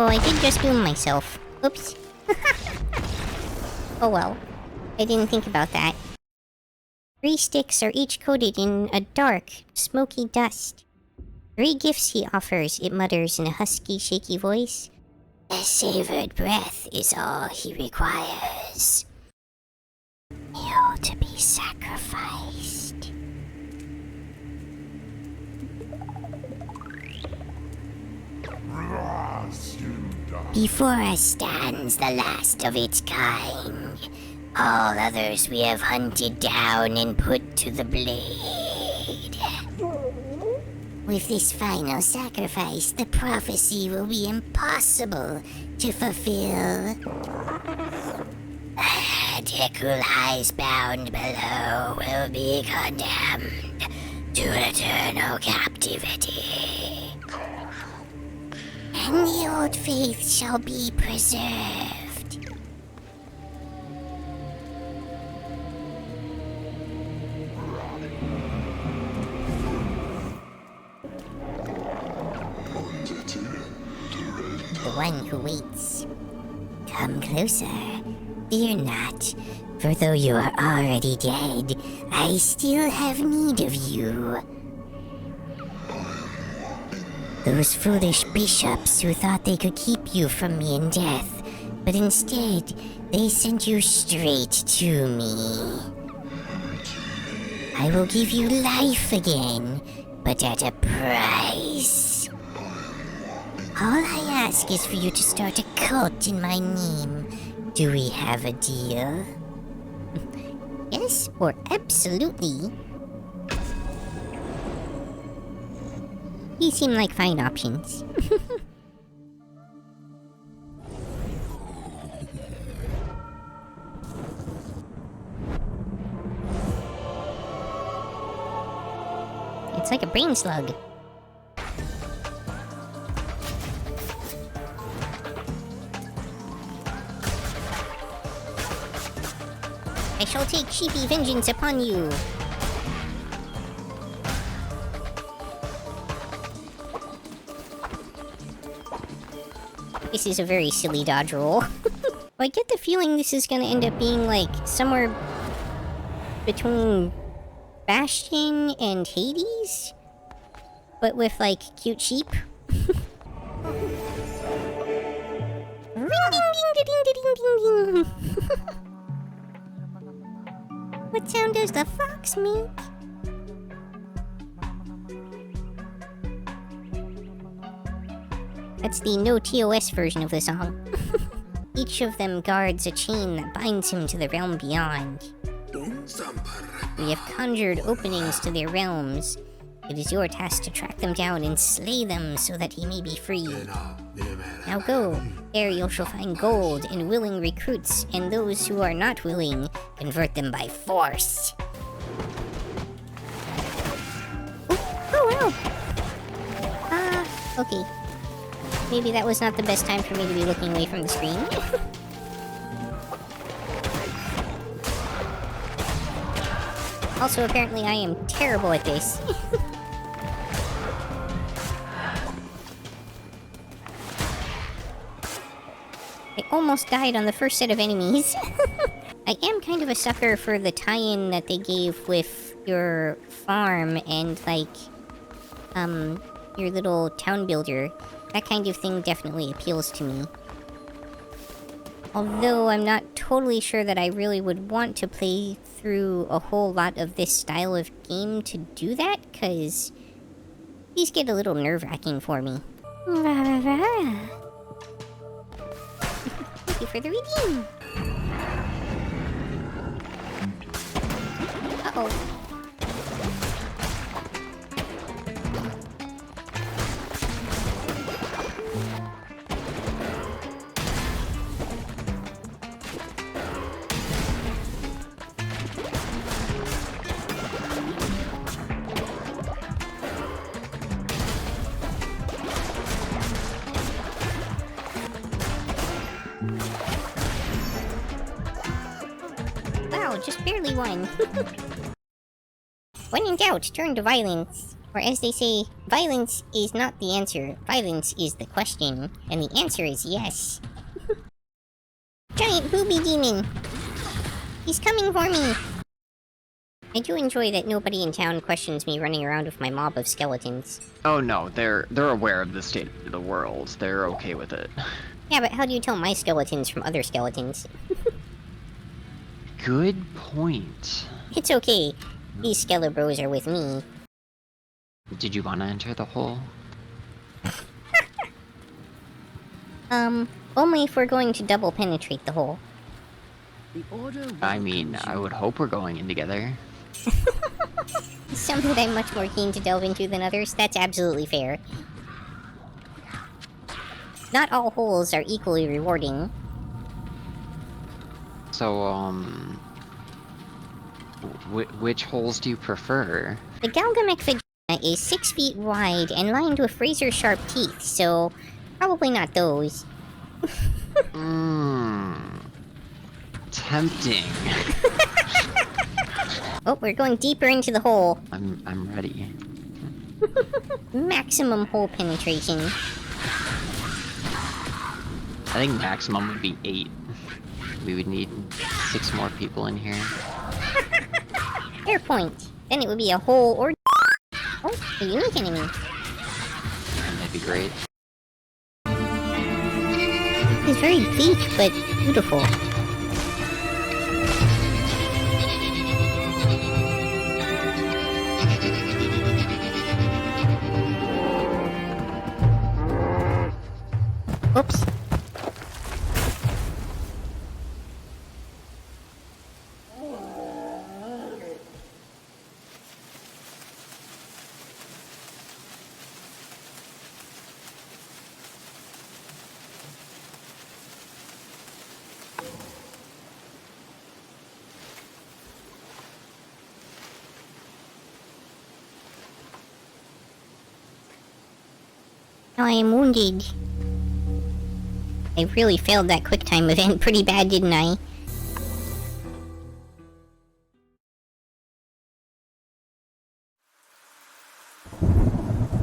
Oh, I did just doom myself. Oops. Oh well. I didn't think about that. 3 sticks are each coated in a dark, smoky dust. 3 gifts he offers, it mutters in a husky, shaky voice. A savored breath is all he requires. You to be sacrificed. Before us stands the last of its kind. All others we have hunted down and put to the blade. With this final sacrifice, the prophecy will be impossible to fulfill. Deku lies bound below will be condemned to eternal captivity. And the old faith shall be preserved. The one who waits. Come closer. Fear not, for though you are already dead, I still have need of you. Those foolish bishops who thought they could keep you from me in death, but instead, they sent you straight to me. I will give you life again, but at a price. All I ask is for you to start a cult in my name. Do we have a deal? Yes, or absolutely. These seem like fine options. It's like a brain slug. I shall take sheepy vengeance upon you. This is a very silly dodge roll. I get the feeling this is gonna end up being like somewhere between Bastion and Hades, but with like cute sheep. Ring ding ding ding ding ding ding. What sound does the fox make? That's the no TOS version of the song. Each of them guards a chain that binds him to the realm beyond. We have conjured openings to their realms. It is your task to track them down and slay them so that he may be freed. Now go. There you shall find gold and willing recruits, and those who are not willing, convert them by force. Oh wow. Okay. Maybe that was not the best time for me to be looking away from the screen. Also, apparently I am terrible at this. I almost died on the first set of enemies. I am kind of a sucker for the tie-in that they gave with your farm and, like, your little town builder. That kind of thing definitely appeals to me. Although I'm not totally sure that I really would want to play through a whole lot of this style of game to do that, because these get a little nerve-wracking for me. Thank you for the redeem! Uh-oh. Wow, just barely won. When in doubt, turn to violence. Or as they say, violence is not the answer, violence is the question. And the answer is yes. Giant booby demon! He's coming for me! I do enjoy that nobody in town questions me running around with my mob of skeletons. Oh no, they're aware of the state of the world. They're okay with it. Yeah, but how do you tell my skeletons from other skeletons? Good point. It's okay. These Skelebros are with me. Did you want to enter the hole? Only if we're going to double penetrate the hole. I mean, I would hope we're going in together. Some that I'm much more keen to delve into than others, that's absolutely fair. Not all holes are equally rewarding. So, which holes do you prefer? The Galgamic vagina is 6 feet wide and lined with razor-sharp teeth, so probably not those. Tempting. Oh, we're going deeper into the hole. I'm ready. Maximum hole penetration. I think maximum would be 8. We would need 6 more people in here. Fair point. Then it would be a hole or... Oh, a unique enemy. And that'd be great. It's very bleak, but beautiful. Oops. I am wounded. I really failed that quick time event pretty bad, didn't I?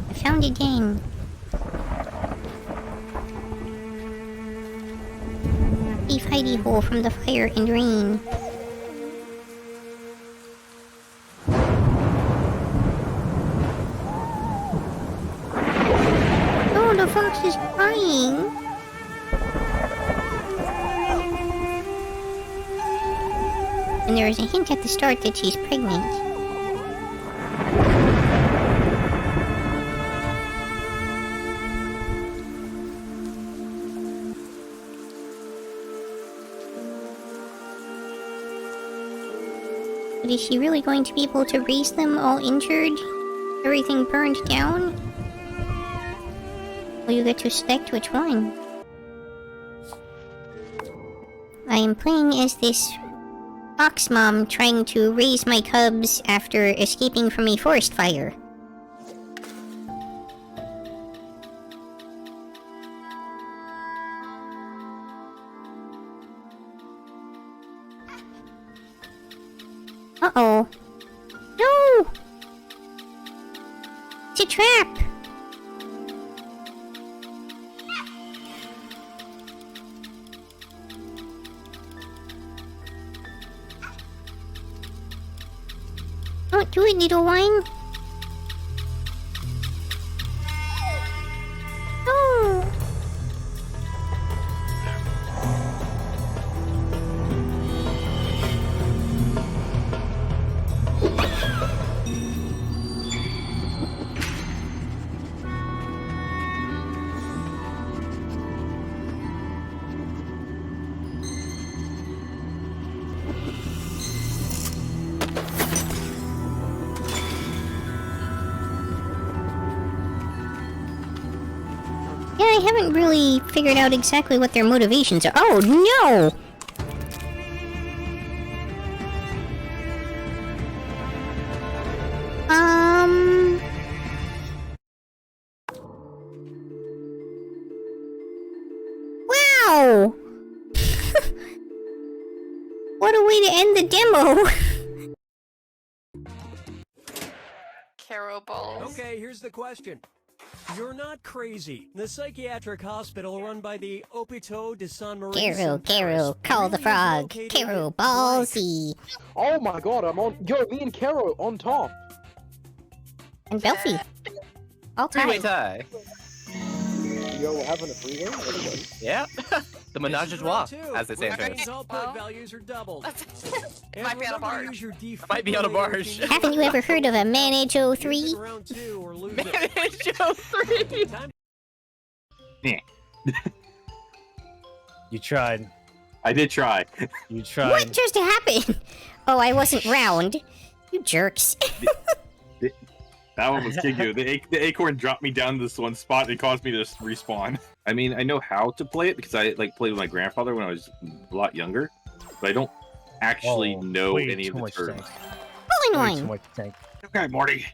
I found a den. Safe hidey hole from the fire and rain. Oh, the fox is crying. And there is a hint at the start that she's pregnant. But is she really going to be able to raise them all injured? Everything burned down? Will you get to select which one? I am playing as this fox mom trying to raise my cubs after escaping from a forest fire. Uh-oh. No! It's a trap! Don't do it, little one. No. Yeah, I haven't really figured out exactly what their motivations are. Oh, no! Wow! What a way to end the demo! Carol balls. Okay, here's the question. You're not crazy. The psychiatric hospital run by the Hôpital de Saint Maurice in Paris Call the really is frog. located Karo, at ballsy. Oh my god, I'm on. Yo, me and Caro on top. And Belfie. All Three-way tied. tie. Yo, we're having a freeway? Okay. Yeah. The menage a trois, as they say in France. These output values are doubled. It might be on a barge. Might be on a barge. Haven't you ever heard of a Manage 03? Manage 03. Yeah. You tried. I did try. You tried. What just happened? Oh, I wasn't round. You jerks. That one was Kigu. The acorn dropped me down to this one spot and caused me to respawn. I mean, I know how to play it because I played with my grandfather when I was a lot younger, but I don't actually know way any of too the much terms. Pulling Way too one. much tank. Okay, Morty.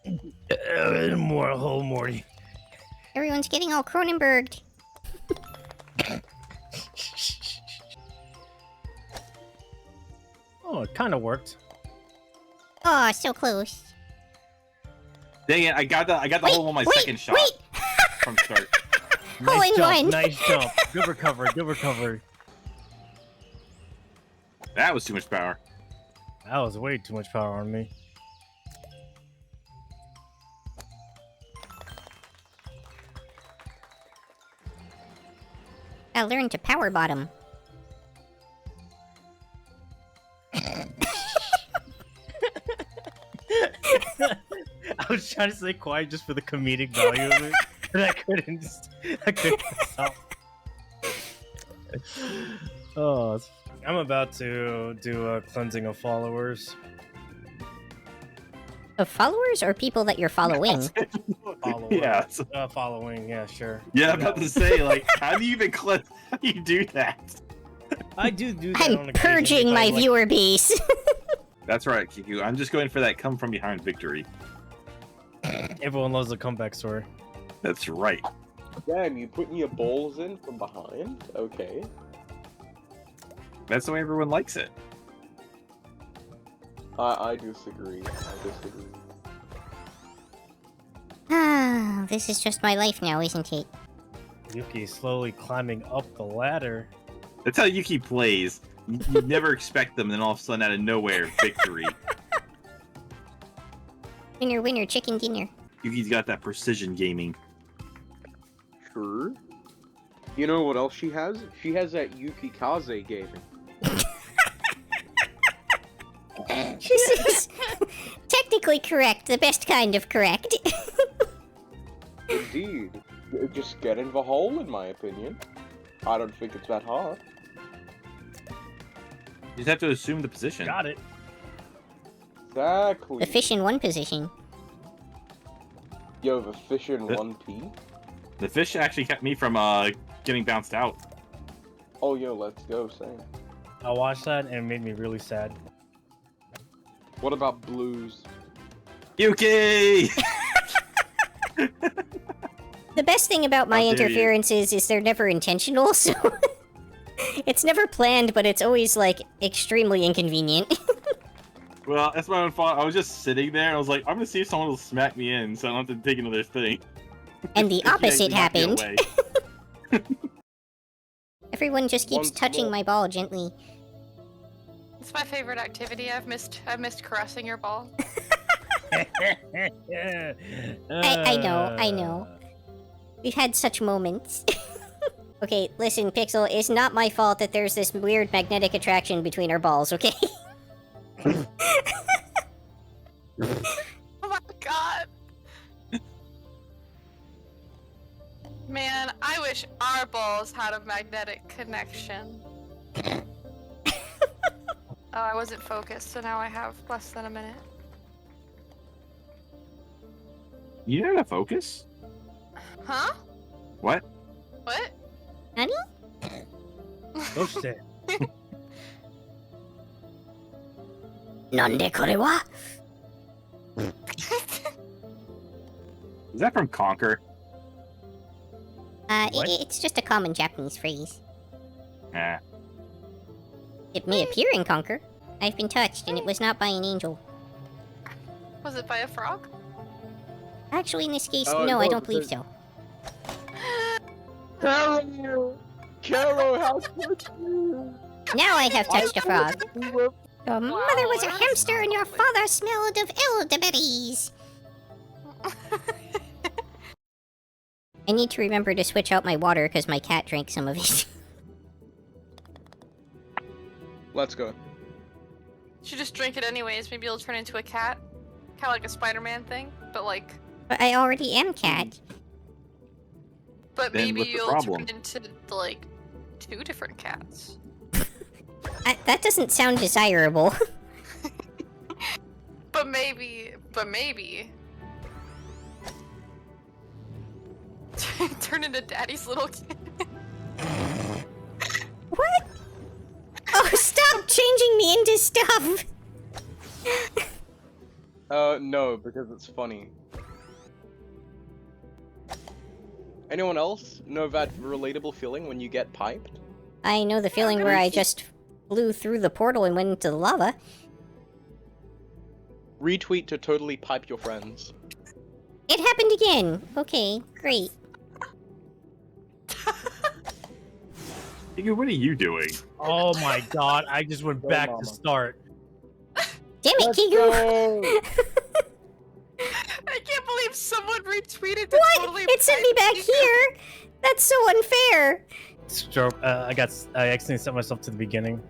Whole Morty. Everyone's getting all Cronenberged. Oh, it kind of worked. Oh, so close. Dang it! I got the hole on my second shot from start. Hole Nice in jump, one. nice jump. Good recovery, good recovery. That was too much power. That was way too much power on me. I learned to power bottom. I was trying to stay quiet just for the comedic value of it, but I couldn't stop. Oh, I'm about to do a cleansing of followers. Of followers or people that you're following? Followers. Yeah. Following. Yeah, sure. Yeah, I'm about to say, like, how do you even clip? How do you do that? I do that. on I'm occasion purging if I, my like, viewer base. That's right, Kiku. I'm just going for that come from behind victory. Everyone loves a comeback story. That's right. Damn, you putting your balls in from behind? Okay. That's the way everyone likes it. I disagree. Ah, this is just my life now, isn't it? Yuki is slowly climbing up the ladder. That's how Yuki plays. You never expect them, then all of a sudden, out of nowhere, victory. Winner, winner, chicken dinner. Yuki's got that precision gaming. Sure. You know what else she has? She has that Yukikaze gaming. This is technically correct, the best kind of correct. Indeed. Just get in the hole, in my opinion. I don't think it's that hard. You just have to assume the position. Got it. Exactly. The fish in one position. Yo, the fish in 1P? The fish actually kept me from getting bounced out. Oh, yo, let's go, same. I watched that and it made me really sad. What about blues? Yuki! The best thing about my How dare you. interferences is they're never intentional, so... It's never planned, but it's always, like, extremely inconvenient. Well, that's my own fault. I was just sitting there, and I was like, I'm gonna see if someone will smack me in, so I don't have to take another thing. And the She actually opposite knocked me happened. away. Everyone just keeps Once touching more. my ball gently. It's my favorite activity. I've missed caressing your ball. I know. We've had such moments. Okay, listen, Pixel, it's not my fault that there's this weird magnetic attraction between our balls, okay? Oh my god. Man, I wish our balls had a magnetic connection. Oh, I wasn't focused, so now I have less than a minute. You didn't have focus? Huh? What? What? Honey? Oh shit. Nande kore wa? Is that from Conquer? What? It's just a common Japanese phrase. Nah. It may appear in Conquer. I've been touched, and it was not by an angel. Was it by a frog? Actually, in this case, Oh, no, I no, don't believe because- so. Carol, how could you? Now I have touched a frog. You were- Your mother was a hamster and your father smelled of elderberries. I need to remember to switch out my water because my cat drank some of it. Let's go. Should just drink it anyways. Maybe it'll turn into a cat. Kind of like a Spider-Man thing, but like. But I already am cat. But Then maybe what's the you'll problem? turn into like 2 different cats. That doesn't sound desirable. But maybe. Turn into Daddy's little kid. What? Oh, stop changing me into stuff! No, because it's funny. Anyone else know that relatable feeling when you get piped? I know the feeling where I just flew through the portal and went into the lava. Retweet to totally pipe your friends. It happened again. Okay, great. Iggy, what are you doing? Oh my god, I just went Go, back mama. to start. Damn it, Kigu! I can't believe someone retweeted to What? totally It sent me back here! That's so unfair! Stroke. I accidentally set myself to the beginning.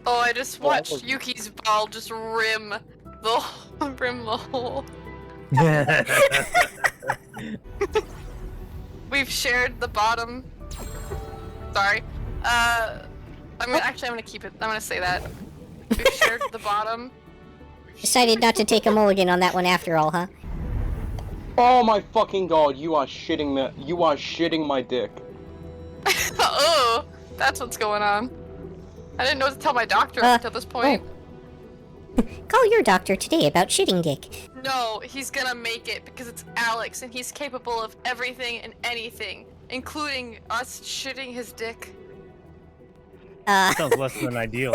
Oh, I just Oh, I watched was- Yuki's ball just rim the hole. We've shared the bottom. Sorry. I'm gonna keep it. I'm gonna say that. We've shared the bottom. Decided not to take a mulligan on that one after all, huh? Oh my fucking god, you are shitting my dick. Oh, that's what's going on. I didn't know what to tell my doctor up until this point. Call your doctor today about shitting dick. No, he's gonna make it because it's Alex and he's capable of everything and anything, including us shitting his dick. Sounds less than ideal.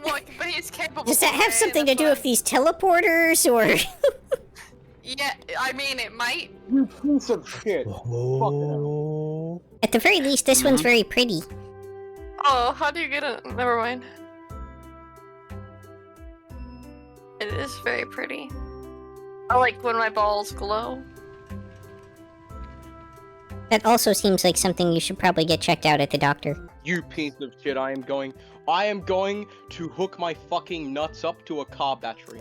Look, but he's capable. Does that of have it, something to that's do why- with these teleporters, or...? Yeah, I mean, it might. You piece of shit. Oh. At the very least, this one's very pretty. Oh, how do you get it? Never mind. It is very pretty. I like when my balls glow. That also seems like something you should probably get checked out at the doctor. You piece of shit, I am going to hook my fucking nuts up to a car battery.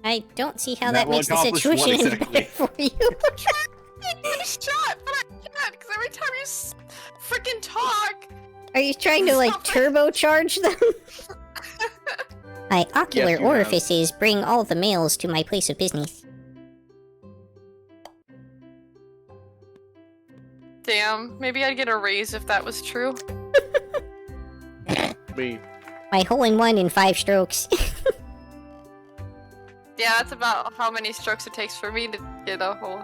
I don't see how That that will makes the accomplish what situation any exactly? better for you. Shut, but I can't, because every time you freaking talk. Are you trying to, like, turbocharge them? My ocular Yes, you have. orifices bring all the males to my place of business. Damn, maybe I'd get a raise if that was true. Me. My hole-in-one in 5 strokes. Yeah, that's about how many strokes it takes for me to get a hole.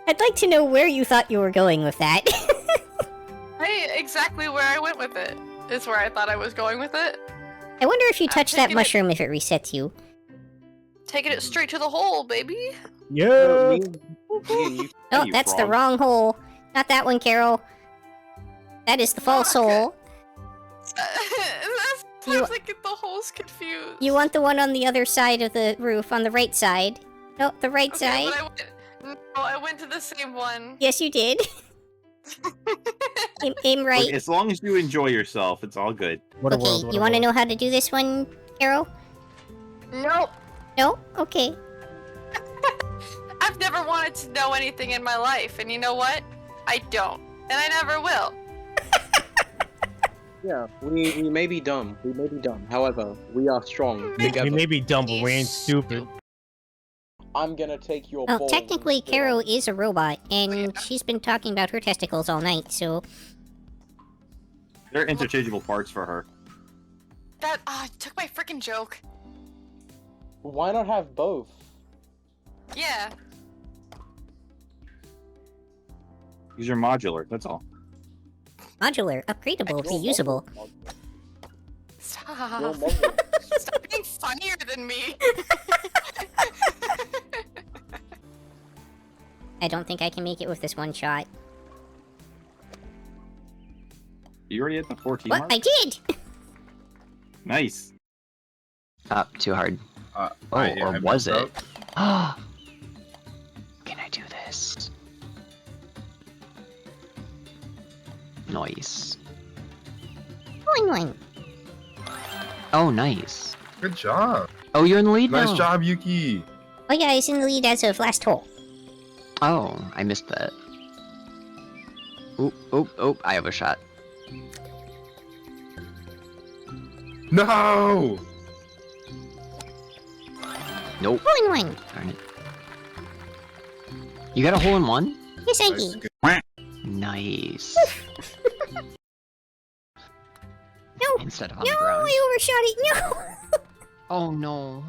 I'd like to know where you thought you were going with that. Exactly where I went with it is where I thought I was going with it. I wonder if you touch that taking it- mushroom if it resets you. Taking it straight to the hole, baby. Yeah. Oh, you that's the frog. wrong hole. Not that one, Carol. That is the false hole. Sometimes I get the holes confused. You want the one on the other side of the roof, on the right side. No, the right Okay, side. but I went to the same one. Yes, you did. aim right. Look, as long as you enjoy yourself, it's all good. What a Okay, world, what you a want to world. know how to do this one, Carol? Nope. No? Okay. I've never wanted to know anything in my life, and you know what? I don't. And I never will. Yeah, we may be dumb. We may be dumb. However, we are strong. We Together. may be dumb, but we ain't stupid. I'm gonna take your Well, balls technically, and- Carol is a robot, and Yeah. she's been talking about her testicles all night, so... They're interchangeable parts for her. That took my freaking joke. Why not have both? Yeah. These are modular, that's all. Modular, upgradable, reusable. Stop. Stop being funnier than me. I don't think I can make it with this one shot. You already hit the 14 What? mark? I did! Nice. Up, too hard. I or was messed it? up. Can I do this? Nice. One. Oh, nice. Good job. Oh, you're in the lead now. Nice job, Yuki. Oh yeah, he's in the lead as of last hole. Oh, I missed that. Oh, I have a shot. No! Nope. One. Darn it. You got a hole in one? Yes, I Nice. did. Nice. No! Instead of on No, the ground. I overshot it. No! Oh no.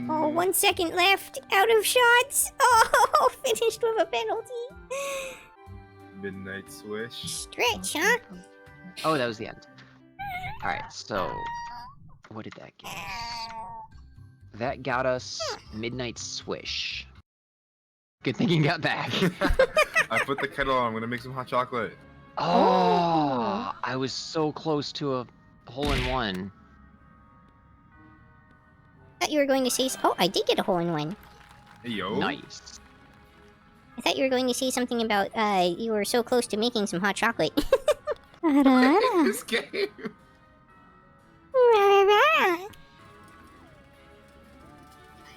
Oh, 1 second left. Out of shots. Oh, finished with a penalty. Midnight Swish. Stretch, huh? Oh, that was the end. Alright, so what did that get us? That got us Midnight Swish. Good thing you got back. I put the kettle on. I'm gonna make some hot chocolate. Oh, I was so close to a hole in one. I thought you were going to say... Oh, I did get a hole in one. Hey, yo. Nice. I thought you were going to say something about, you were so close to making some hot chocolate. This game.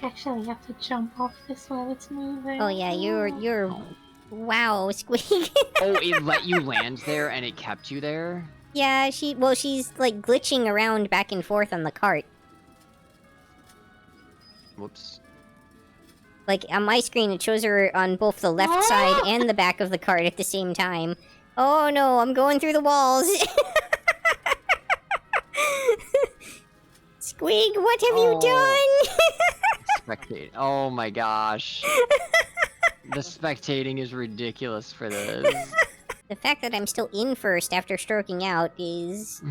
Actually, have to jump off this while it's moving. Oh yeah, you're... Wow, Squeak. Oh, it let you land there and it kept you there? Yeah, she's like glitching around back and forth on the cart. Whoops. Like, on my screen, it shows her on both the left side and the back of the cart at the same time. Oh no, I'm going through the walls! Squig, what have you done? Spectate. Oh my gosh. The spectating is ridiculous for this. The fact that I'm still in first after stroking out is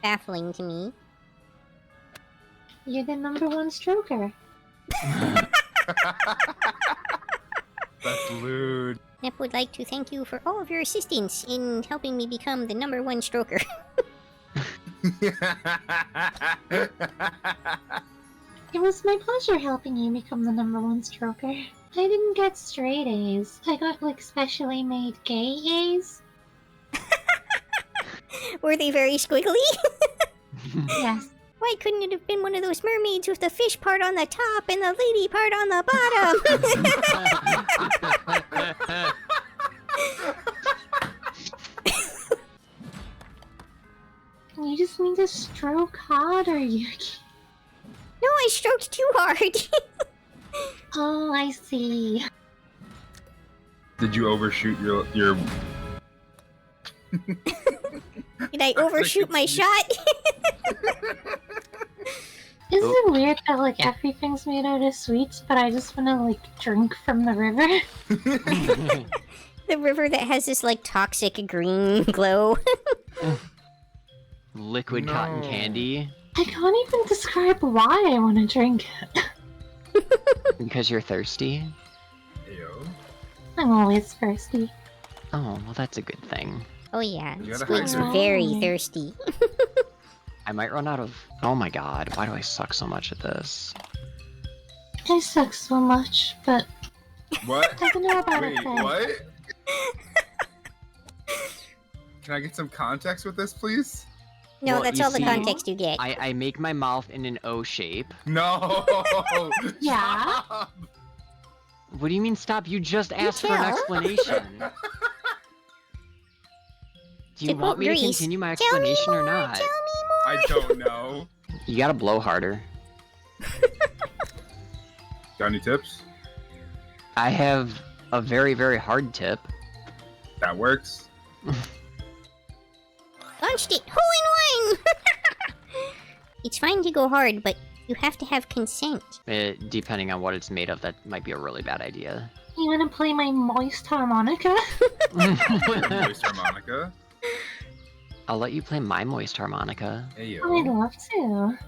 baffling to me. You're the #1 stroker. That's lewd. Nep would like to thank you for all of your assistance in helping me become the #1 stroker. It was my pleasure helping you become the #1 stroker. I didn't get straight A's. I got, like, specially made gay A's. Were they very squiggly? Yes. Why couldn't it have been one of those mermaids with the fish part on the top and the lady part on the bottom? You just need to stroke harder, Yuki. No, I stroked too hard. Oh, I see. Did you overshoot your... Did I overshoot my shot? Isn't it weird that, like, everything's made out of sweets, but I just wanna, like, drink from the river? The river that has this, like, toxic green glow. Liquid cotton candy. I can't even describe why I want to drink it. Because you're thirsty? Yo. I'm always thirsty. Oh, well that's a good thing. Oh yeah, You gotta Squig's hide her. very thirsty. I might run out of... Oh my god, why do I suck so much at this? I suck so much, but What? I don't know about Wait, it then. what? Can I get some context with this, please? No, Well, that's you all the see, context you get. I make my mouth in an O shape. No! Yeah? Stop! What do you mean stop? You just asked for an tell. explanation. Do you To want quote me to Grease, continue my "Tell me explanation or more, not? tell me I don't know. You gotta blow harder. Got any tips? I have a very, very hard tip. That works. Launched it! Hole in one! It's fine to go hard, but you have to have consent. Depending on what it's made of, that might be a really bad idea. You wanna play my moist harmonica? Moist harmonica. I'll let you play my moist harmonica. Hey, I'd yo. love to.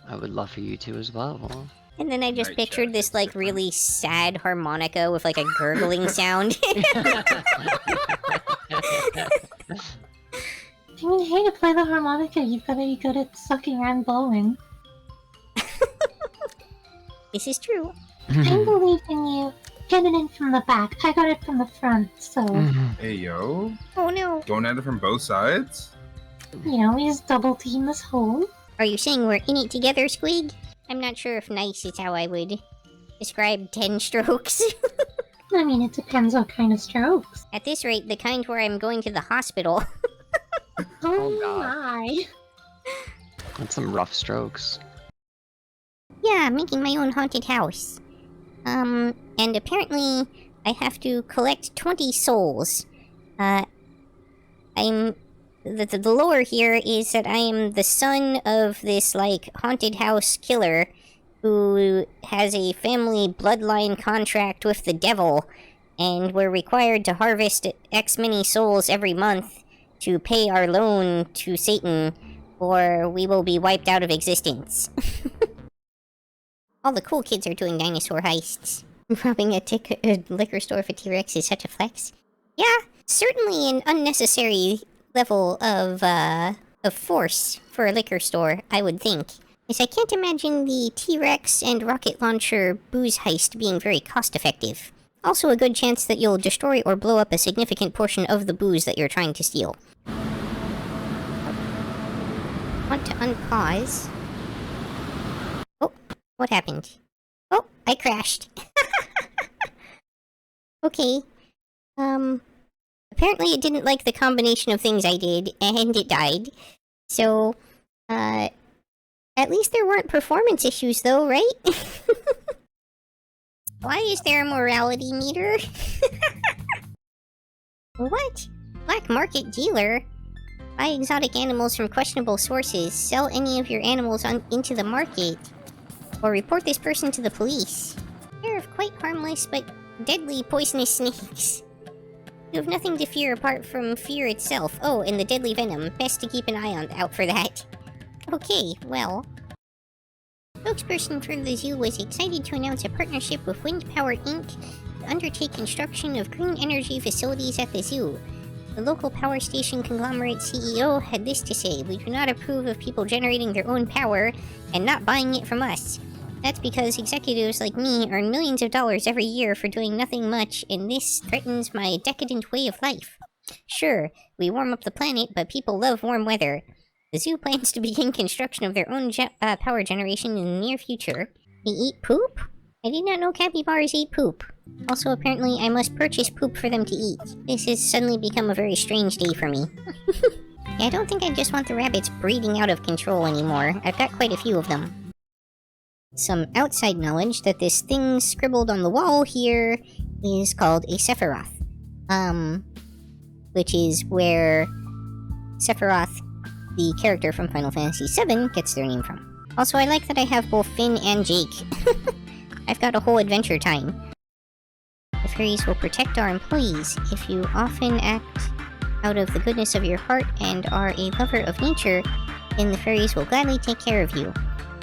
I would love for you to as well. And then I just Night pictured chat, this it's like different. really sad harmonica with like a gurgling sound. I mean, hey, to play the harmonica, you've got to be good at sucking and blowing. This is true. I believe in you. Get it in from the back. I got it from the front, so, Hey, yo. Oh no. Going at it from both sides? you know, we just double team this hole. Are you saying we're in it together, Squig? I'm not sure if nice is how I would describe 10 strokes. I mean, it depends what kind of strokes. At this rate, the kind where I'm going to the hospital. Oh, God. my. That's some rough strokes. Yeah, making my own haunted house. And apparently I have to collect 20 souls. The lore here is that I am the son of this, like, haunted house killer who has a family bloodline contract with the devil, and we're required to harvest X many souls every month to pay our loan to Satan, or we will be wiped out of existence. All the cool kids are doing dinosaur heists. Robbing a liquor store for T-Rex is such a flex. Yeah, certainly an unnecessary level of force for a liquor store, I would think. Yes, I can't imagine the T-Rex and rocket launcher booze heist being very cost-effective. Also a good chance that you'll destroy or blow up a significant portion of the booze that you're trying to steal. Want to unpause. Oh, what happened? Oh, I crashed. Okay. Apparently it didn't like the combination of things I did, and it died. So, at least there weren't performance issues though, right? Why is there a morality meter? What? Black market dealer? Buy exotic animals from questionable sources, sell any of your animals into the market, or report this person to the police. Pair of quite harmless but deadly poisonous snakes. You have nothing to fear apart from fear itself. Oh, and the deadly venom. Best to keep an eye out for that. Okay, well. Spokesperson for the zoo was excited to announce a partnership with Wind Power Inc. to undertake construction of green energy facilities at the zoo. The local power station conglomerate CEO had this to say: "We do not approve of people generating their own power and not buying it from us. That's because executives like me earn millions of dollars every year for doing nothing much, and this threatens my decadent way of life. Sure, we warm up the planet, but people love warm weather. The zoo plans to begin construction of their own power generation in the near future." They eat poop? I did not know capybaras ate poop. Also, apparently, I must purchase poop for them to eat. This has suddenly become a very strange day for me. Yeah, I don't think I just want the rabbits breeding out of control anymore. I've got quite a few of them. Some outside knowledge that this thing scribbled on the wall here is called a Sephiroth. Which is where Sephiroth, the character from Final Fantasy VII, gets their name from. Also, I like that I have both Finn and Jake. I've got a whole adventure time. The fairies will protect our employees. If you often act out of the goodness of your heart and are a lover of nature, then the fairies will gladly take care of you.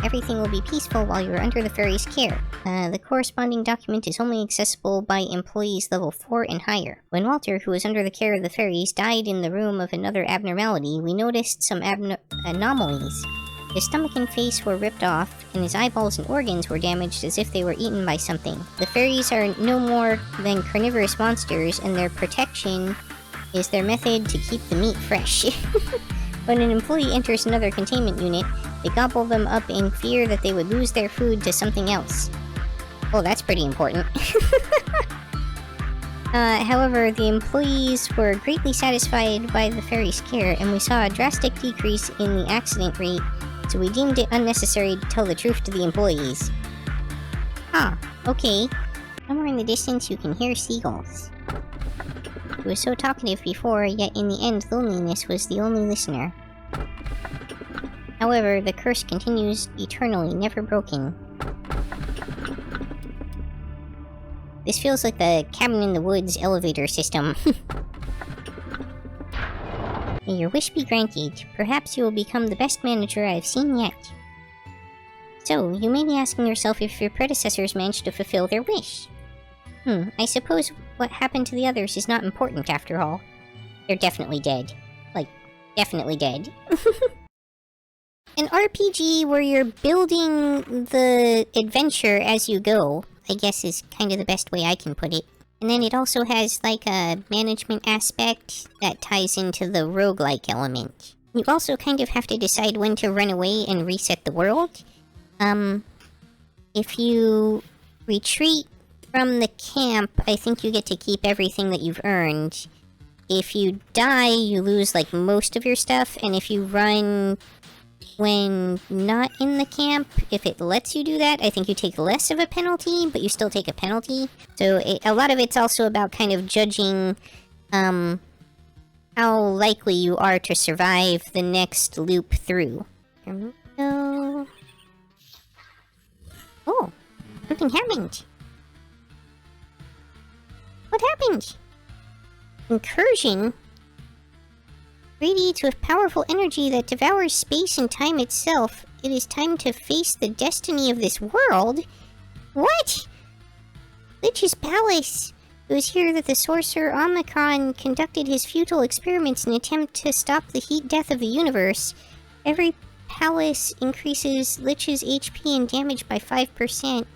Everything will be peaceful while you are under the fairies' care. The corresponding document is only accessible by employees level 4 and higher. When Walter, who was under the care of the fairies, died in the room of another abnormality, we noticed some anomalies. His stomach and face were ripped off, and his eyeballs and organs were damaged as if they were eaten by something. The fairies are no more than carnivorous monsters, and their protection is their method to keep the meat fresh. When an employee enters another containment unit, they gobble them up in fear that they would lose their food to something else. Oh, that's pretty important. However, the employees were greatly satisfied by the fairies' care, and we saw a drastic decrease in the accident rate, so we deemed it unnecessary to tell the truth to the employees. Ah, okay. Somewhere in the distance you can hear seagulls. He was so talkative before, yet in the end loneliness was the only listener. However, the curse continues eternally, never broken. This feels like the Cabin in the Woods elevator system. May your wish be granted. Perhaps you will become the best manager I've seen yet. So, you may be asking yourself if your predecessors managed to fulfill their wish. I suppose what happened to the others is not important after all. They're definitely dead. Like, definitely dead. An RPG where you're building the adventure as you go, I guess is kind of the best way I can put it. And then it also has like a management aspect that ties into the roguelike element. You also kind of have to decide when to run away and reset the world. If you retreat from the camp, I think you get to keep everything that you've earned. If you die, you lose like most of your stuff, and if you run when not in the camp, if it lets you do that, I think you take less of a penalty, but you still take a penalty. So a lot of it's also about kind of judging how likely you are to survive the next loop through. Here we go. Oh, something happened. What happened? Incursion? Radiates with powerful energy that devours space and time itself. It is time to face the destiny of this world? What? Lich's palace! It was here that the sorcerer Omicron conducted his futile experiments in an attempt to stop the heat death of the universe. Every palace increases Lich's HP and damage by 5%.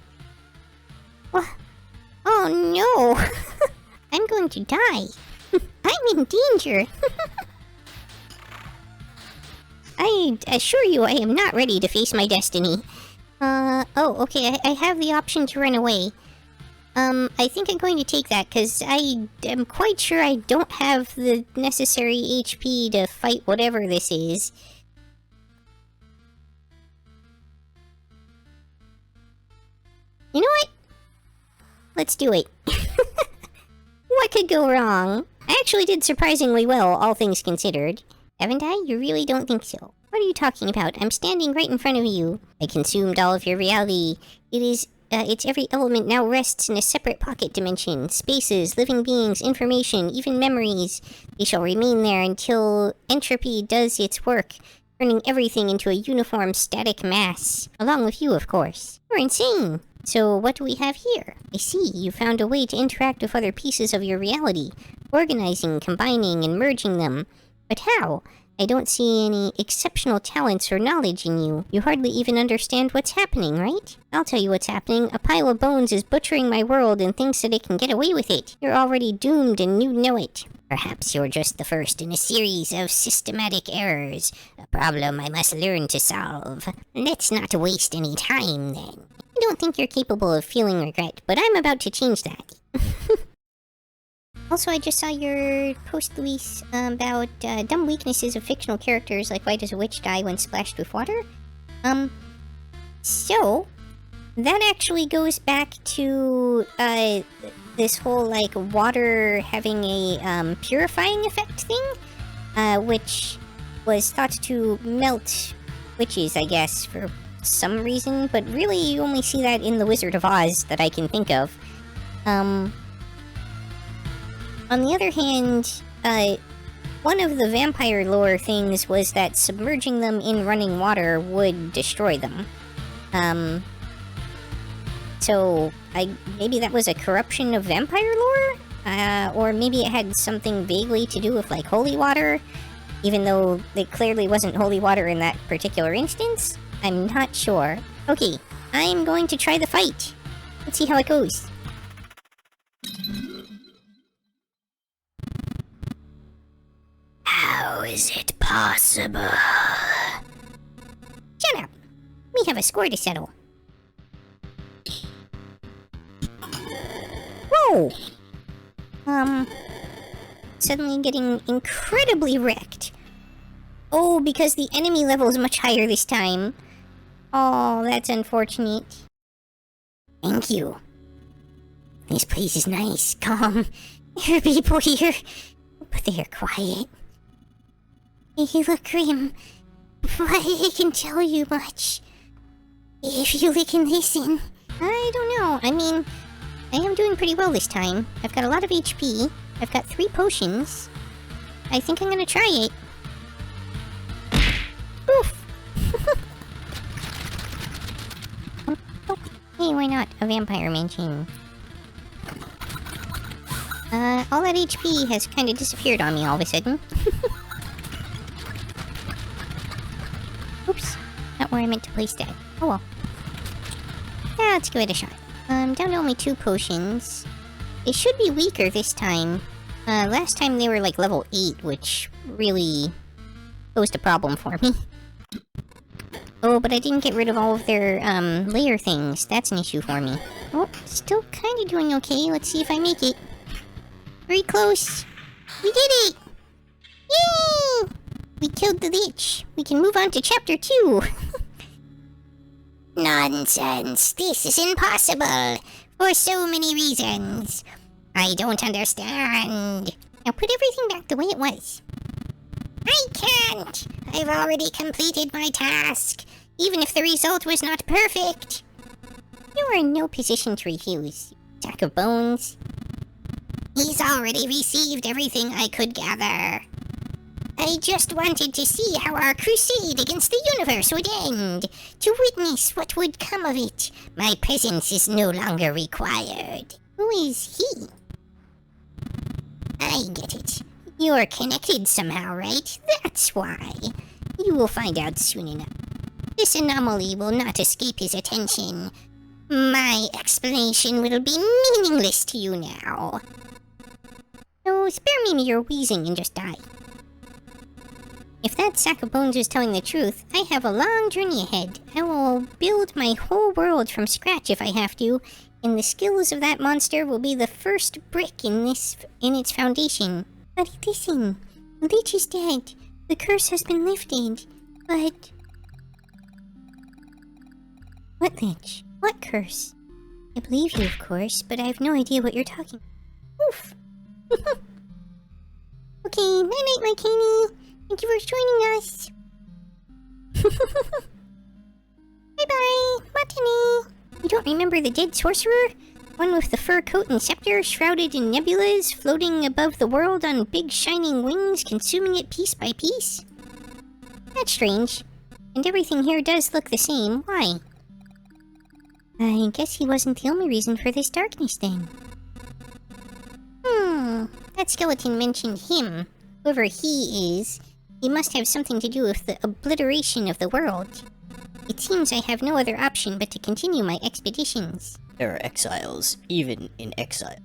What? Oh no! I'm going to die. I'm in danger. I assure you I am not ready to face my destiny. Oh, okay, I have the option to run away. I think I'm going to take that, because I am quite sure I don't have the necessary HP to fight whatever this is. You know what? Let's do it. What could go wrong? I actually did surprisingly well, all things considered. Haven't I? You really don't think so? What are you talking about? I'm standing right in front of you. I consumed all of your reality. Its every element now rests in a separate pocket dimension. Spaces, living beings, information, even memories. They shall remain there until entropy does its work, turning everything into a uniform static mass. Along with you, of course. You're insane! So what do we have here? I see, you found a way to interact with other pieces of your reality, organizing, combining, and merging them. But how? I don't see any exceptional talents or knowledge in you. You hardly even understand what's happening, right? I'll tell you what's happening. A pile of bones is butchering my world and thinks that it can get away with it. You're already doomed and you know it. Perhaps you're just the first in a series of systematic errors. A problem I must learn to solve. Let's not waste any time, then. I don't think you're capable of feeling regret, but I'm about to change that. Also, I just saw your post, Luis, about dumb weaknesses of fictional characters, like why does a witch die when splashed with water? So, that actually goes back to, this whole, like, water having a, purifying effect thing, which was thought to melt witches, I guess, for some reason, but really you only see that in The Wizard of Oz that I can think of. On the other hand, one of the vampire lore things was that submerging them in running water would destroy them. So, maybe that was a corruption of vampire lore? Or maybe it had something vaguely to do with, like, holy water, even though it clearly wasn't holy water in that particular instance? I'm not sure. Okay, I'm going to try the fight. Let's see how it goes. How is it possible? Shut up! We have a score to settle. Whoa! Suddenly getting incredibly wrecked. Oh, because the enemy level is much higher this time. Oh, that's unfortunate. Thank you. This place is nice, calm. There are people here, but they are quiet. They look grim, but I can tell you much. If you can listen. I don't know. I mean, I am doing pretty well this time. I've got a lot of HP. I've got 3 potions. I think I'm gonna try it. Hey, why not? A vampire mansion. All that HP has kind of disappeared on me all of a sudden. Oops. Not where I meant to place that. Oh well. Yeah, let's give it a shot. Down to only 2 potions. It should be weaker this time. Last time they were like level 8, which really posed a problem for me. Oh, but I didn't get rid of all of their, layer things. That's an issue for me. Oh, still kinda doing okay. Let's see if I make it. Very close. We did it! Yay! We killed the Lich. We can move on to chapter 2. Nonsense. This is impossible. For so many reasons. I don't understand. Now put everything back the way it was. I can't! I've already completed my task, even if the result was not perfect. You are in no position to refuse, sack of bones. He's already received everything I could gather. I just wanted to see how our crusade against the universe would end, to witness what would come of it. My presence is no longer required. Who is he? I get it. You're connected somehow, right? That's why. You will find out soon enough. This anomaly will not escape his attention. My explanation will be meaningless to you now. So spare me your wheezing and just die. If that sack of bones is telling the truth, I have a long journey ahead. I will build my whole world from scratch if I have to, and the skills of that monster will be the first brick in its foundation. But listen, the Lich is dead. The curse has been lifted. But... What Lich? What curse? I believe you, of course, but I have no idea what you're talking about. Oof. Okay, night-night, my Kenny. Thank you for joining us. Bye-bye, Matane. You don't remember the dead sorcerer? One with the fur coat and scepter, shrouded in nebulas, floating above the world on big shining wings, consuming it piece by piece? That's strange. And everything here does look the same. Why? I guess he wasn't the only reason for this darkness then. That skeleton mentioned him. Whoever he is, he must have something to do with the obliteration of the world. It seems I have no other option but to continue my expeditions. There are exiles, even in exile.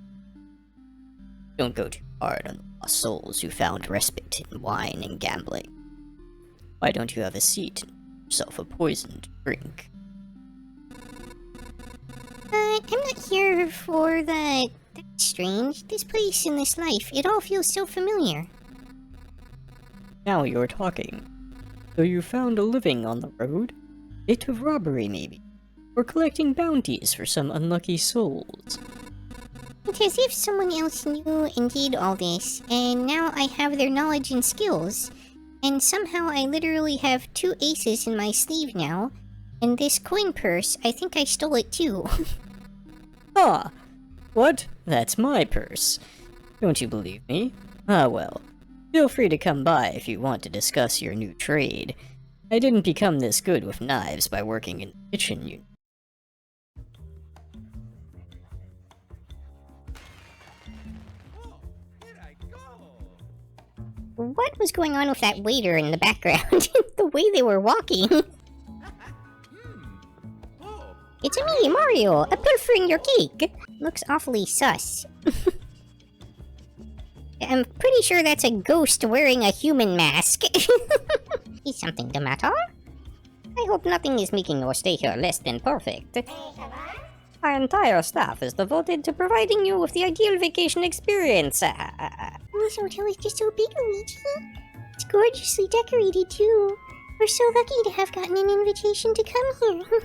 Don't go too hard on the lost souls who found respite in wine and gambling. Why don't you have a seat and yourself a poisoned drink? I'm not here for that. That's strange. This place and this life, it all feels so familiar. Now you're talking. So you found a living on the road? Bit of robbery, maybe? Or collecting bounties for some unlucky souls? It's as if someone else knew and did all this, and now I have their knowledge and skills. And somehow I literally have 2 aces in my sleeve now. And this coin purse, I think I stole it too. Ah! What? That's my purse. Don't you believe me? Ah well. Feel free to come by if you want to discuss your new trade. I didn't become this good with knives by working in the kitchen, you... What was going on with that waiter in the background? The way they were walking. It's me, Mario, a pilfering your cake. Looks awfully sus. I'm pretty sure that's a ghost wearing a human mask. Is something the matter? I hope nothing is making your stay here less than perfect. Our entire staff is devoted to providing you with the ideal vacation experience. This hotel is just so big, Luigi. It's gorgeously decorated, too. We're so lucky to have gotten an invitation to come here.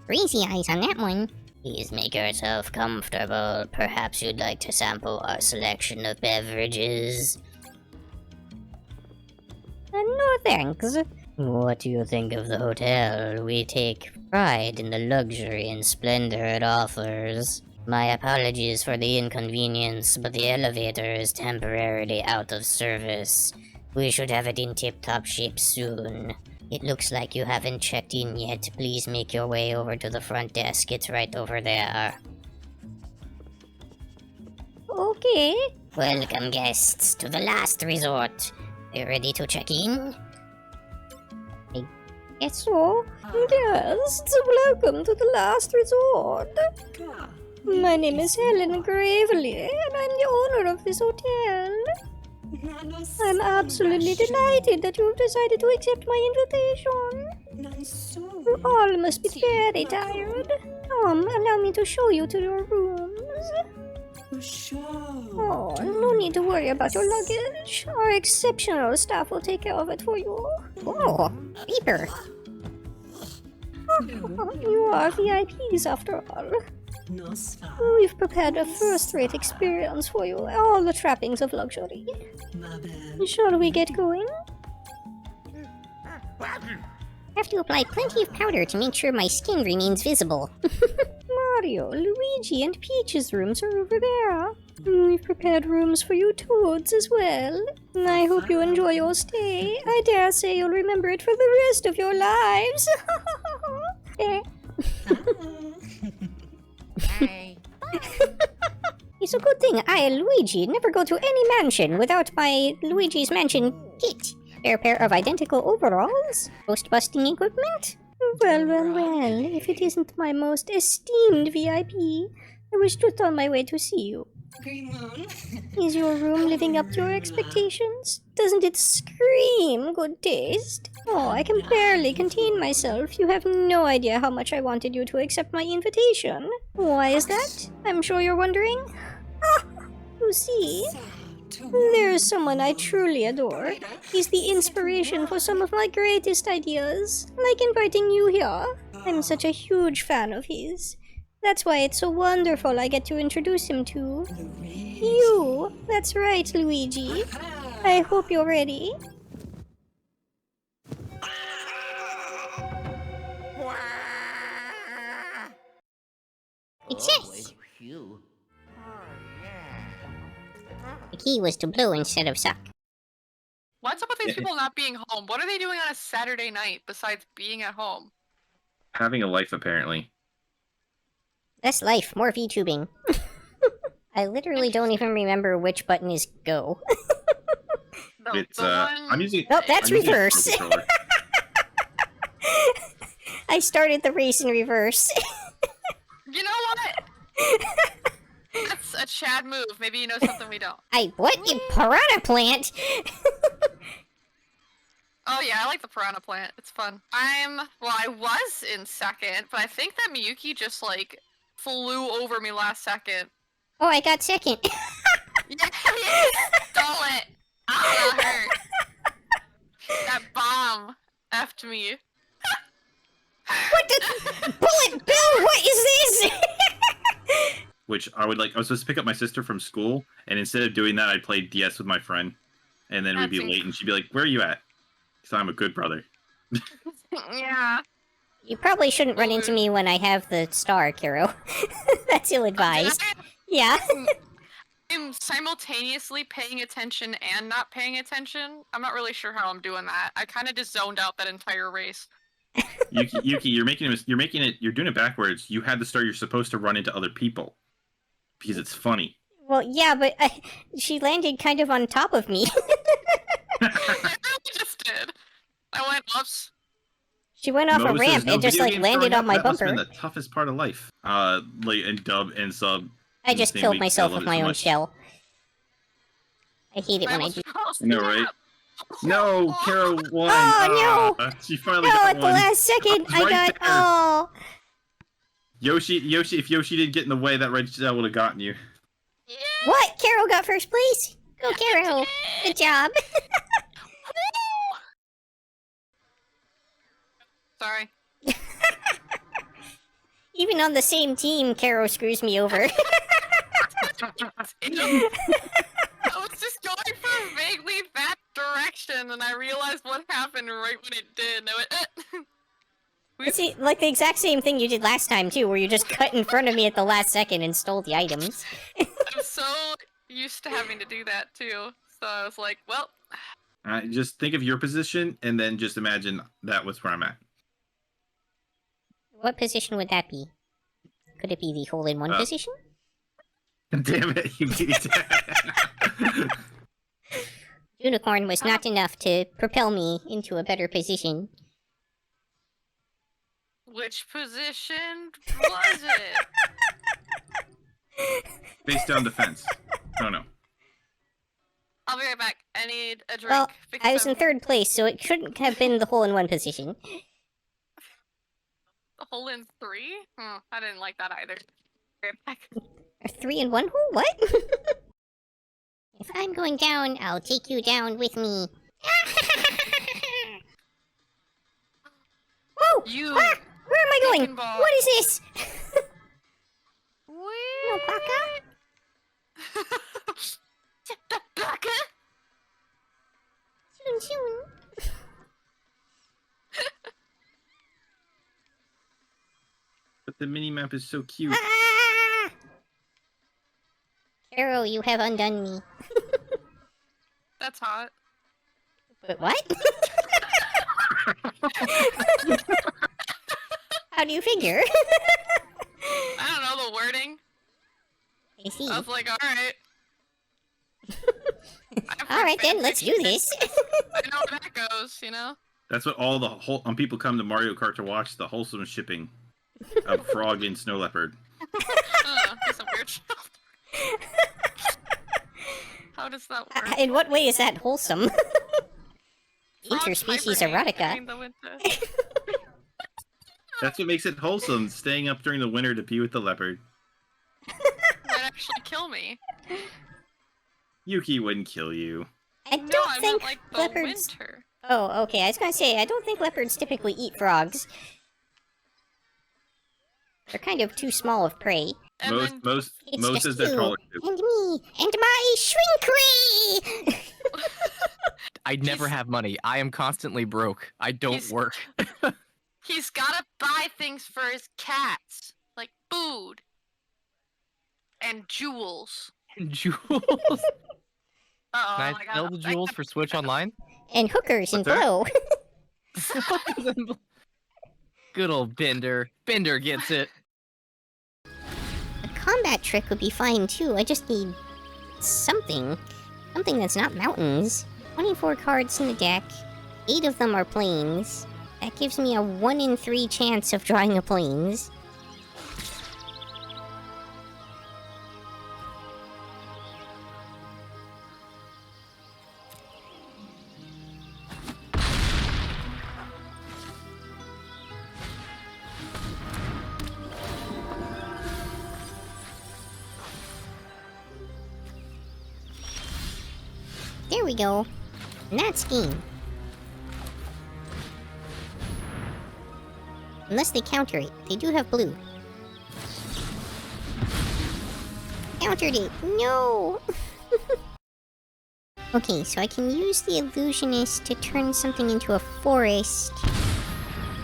Crazy eyes on that one. Please make yourself comfortable. Perhaps you'd like to sample our selection of beverages. No thanks. What do you think of the hotel? We take pride in the luxury and splendor it offers. My apologies for the inconvenience, but the elevator is temporarily out of service. We should have it in tip-top shape soon. It looks like you haven't checked in yet. Please make your way over to the front desk. It's right over there. Okay. Welcome, guests, to the last resort. You ready to check in? Guess so. Guests, welcome to the last resort. My name is Helen Gravely, and I'm the owner of this hotel. I'm absolutely delighted that you've decided to accept my invitation. You all must be very tired. Come, allow me to show you to your rooms. Oh, no need to worry about your luggage. Our exceptional staff will take care of it for you. Oh, beeper. You are VIPs after all. We've prepared a first-rate experience for you, all the trappings of luxury. Shall we get going? Have to apply plenty of powder to make sure my skin remains visible. Mario, Luigi, and Peach's rooms are over there. We've prepared rooms for you toads as well. I hope you enjoy your stay. I dare say you'll remember it for the rest of your lives. It's a good thing I and Luigi never go to any mansion without my Luigi's Mansion kit. Spare pair of identical overalls, ghost-busting equipment. Well, if it isn't my most esteemed VIP, I was just on my way to see you. Is your room living up to your expectations? Doesn't it scream good taste? Oh, I can barely contain myself. You have no idea how much I wanted you to accept my invitation. Why is that? I'm sure you're wondering. You see, there's someone I truly adore. He's the inspiration for some of my greatest ideas, like inviting you here. I'm such a huge fan of his. That's why it's so wonderful I get to introduce him to you. That's right, Luigi. I hope you're ready. Success! The key was to blow instead of suck. What's up with these people not being home? What are they doing on a Saturday night besides being at home? Having a life, apparently. Less life, more VTubing. I literally don't even remember which button is go. It's I'm using. Oh, that's I'm using a reverse. Pro controller. I started the race in reverse. You know what? That's a Chad move. Maybe you know something we don't. What? You piranha plant? Oh yeah, I like the piranha plant. It's fun. I was in second, but I think that Miyuki just like flew over me last second. Oh, I got second. Yeah, you stole it. Ah, that hurt. That bomb effed me. What the? Bullet Bill, what is this? Which I was supposed to pick up my sister from school, and instead of doing that, I played DS with my friend, and then we'd be late, and she'd be like, "Where are you at?" Because I'm a good brother. Yeah. You probably shouldn't run into me when I have the star, Kiro. That's ill-advised. Yeah. I'm simultaneously paying attention and not paying attention. I'm not really sure how I'm doing that. I kind of just zoned out that entire race. Yuki, you're doing it backwards. You had the star. You're supposed to run into other people because it's funny. Well, yeah, but she landed kind of on top of me. I really just did. I went ups. She went off a ramp and just like landed on my bumper. That's been the toughest part of life. Like and dub and sub. I just killed myself with my own shell. I hate it when I do. No, right? No, Kara won. Oh no! She finally no, got at the one. last second, I got. There. Oh. Yoshi, if Yoshi didn't get in the way, that red shell would have gotten you. Yeah. What? Carol got first place. Go, Carol. Good job. Sorry. Even on the same team, Carol screws me over. I was just going for vaguely that direction, and I realized what happened right when it did. And I went, See, like the exact same thing you did last time too, where you just cut in front of me at the last second and stole the items. I'm so used to having to do that too, so I was like, well, Just think of your position, and then just imagine that was where I'm at. What position would that be? Could it be the hole-in-one position? Damn it, you beat it. Unicorn was not enough to propel me into a better position. Which position was it? Face down defense. Oh no. I'll be right back. I need a drink. Well, because I was in third place, so it shouldn't have been the hole-in-one position. The hole in 3? I didn't like that either. Right back. A 3 in 1 hole? What? If I'm going down, I'll take you down with me. Whoa! You where am I going? ball. What is this? Wait. No, Baka? Baka? Soon. But the mini-map is so cute. Ah! Arrow, you have undone me. That's hot. But what? How do you figure? I don't know the wording. I see. I was like, alright. Alright then, let's do this. I know where that goes, you know? That's what all the people come to Mario Kart to watch, the wholesome shipping of Frog and Snow Leopard. That's a weird show. How does that work? In what way is that wholesome? Interspecies erotica. That's what makes it wholesome, staying up during the winter to pee with the leopard. Might actually kill me. Yuki wouldn't kill you. I don't think like the leopards... winter. Oh, okay, I was gonna say, I don't think leopards typically eat frogs. They're kind of too small of prey. Most just is their you, taller. and me, and my shrinkry! I'd never have money. I am constantly broke. I don't work. He's gotta buy things for his cats. Like food. And jewels. And jewels? Uh-oh, Can I sell the jewels for Switch Online? And hookers and blow. Good old Bender. Bender gets it. A combat trick would be fine too, I just need... something. Something that's not mountains. 24 cards in the deck. 8 of them are plains. That gives me a 1 in 3 chance of drawing a plains. There we go. And that's game. Unless they counter it. They do have blue. Countered it! No! Okay, so I can use the illusionist to turn something into a forest.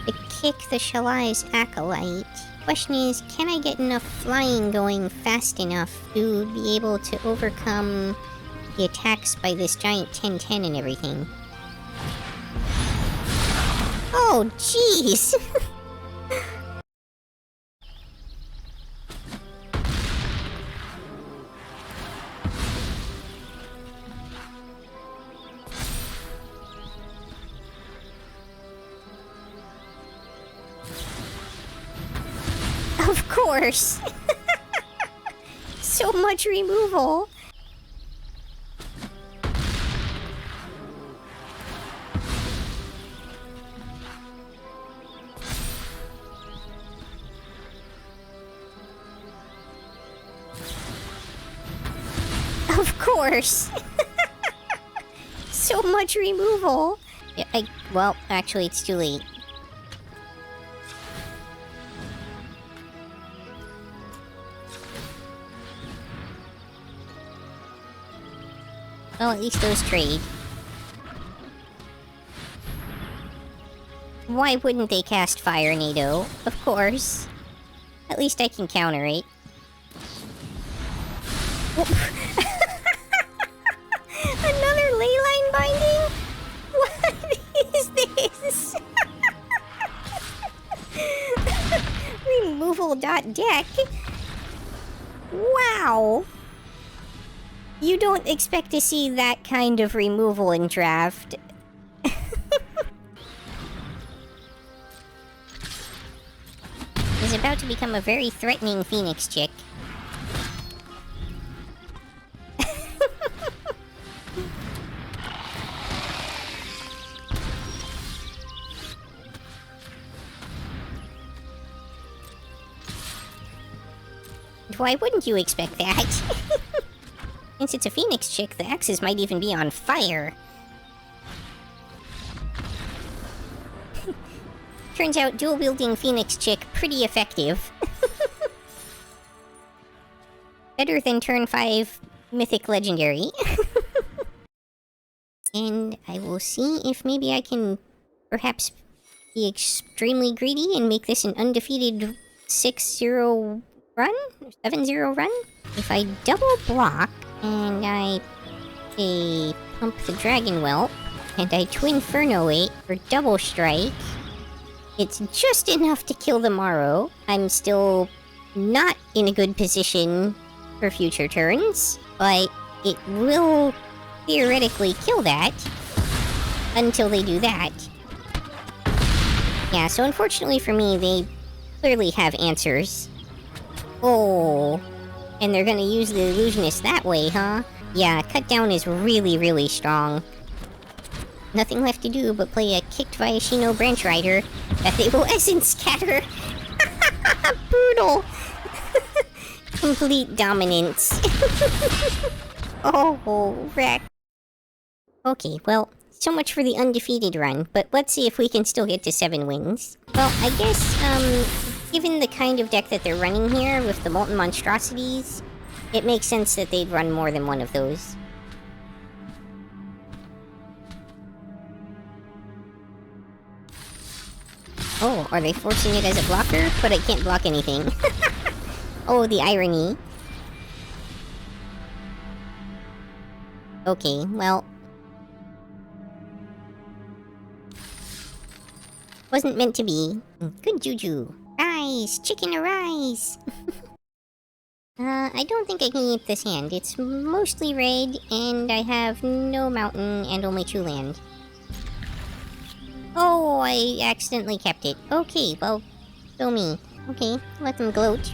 To kick the Shalai's acolyte. Question is, can I get enough flying going fast enough to be able to overcome the attacks by this giant 10-10 and everything? Oh, jeez! Of course! So much removal! Of course! So much removal! Yeah, well, actually, it's too late. Well, at least those trade. Why wouldn't they cast Fire Nado? Of course. At least I can counter it. Another leyline binding? wins! Removal.deck. Wow! You don't expect to see that kind of removal in draft. Is about to become a very threatening Phoenix chick. Why wouldn't you expect that? Since it's a Phoenix chick, the axes might even be on fire. Turns out dual-wielding Phoenix chick pretty effective. Better than turn 5 Mythic Legendary. And I will see if maybe I can perhaps be extremely greedy and make this an undefeated 6-0 run? 7-0 run? If I double block, and I pump the Dragon Whelp, and I Twin Inferno it for double strike, it's just enough to kill the Morrow. I'm still not in a good position for future turns, but it will theoretically kill that until they do that. Yeah, so unfortunately for me, they clearly have answers. Oh, and they're gonna use the Illusionist that way, huh? Yeah, cut down is really, really strong. Nothing left to do but play a kicked Viashino Branch Rider that they will Essence Scatter. Brutal! Complete dominance. Oh, wreck. Okay, well, so much for the undefeated run, but let's see if we can still get to 7 wins. Well, I guess, given the kind of deck that they're running here with the Molten Monstrosities, it makes sense that they'd run more than one of those. Oh, are they forcing it as a blocker? But I can't block anything. Oh, the irony. Okay, well... wasn't meant to be. Good juju. Rise! Chicken arise! I don't think I can keep this hand. It's mostly red, and I have no mountain and only 2 land. Oh, I accidentally kept it. Okay, well, so me. Okay, let them gloat.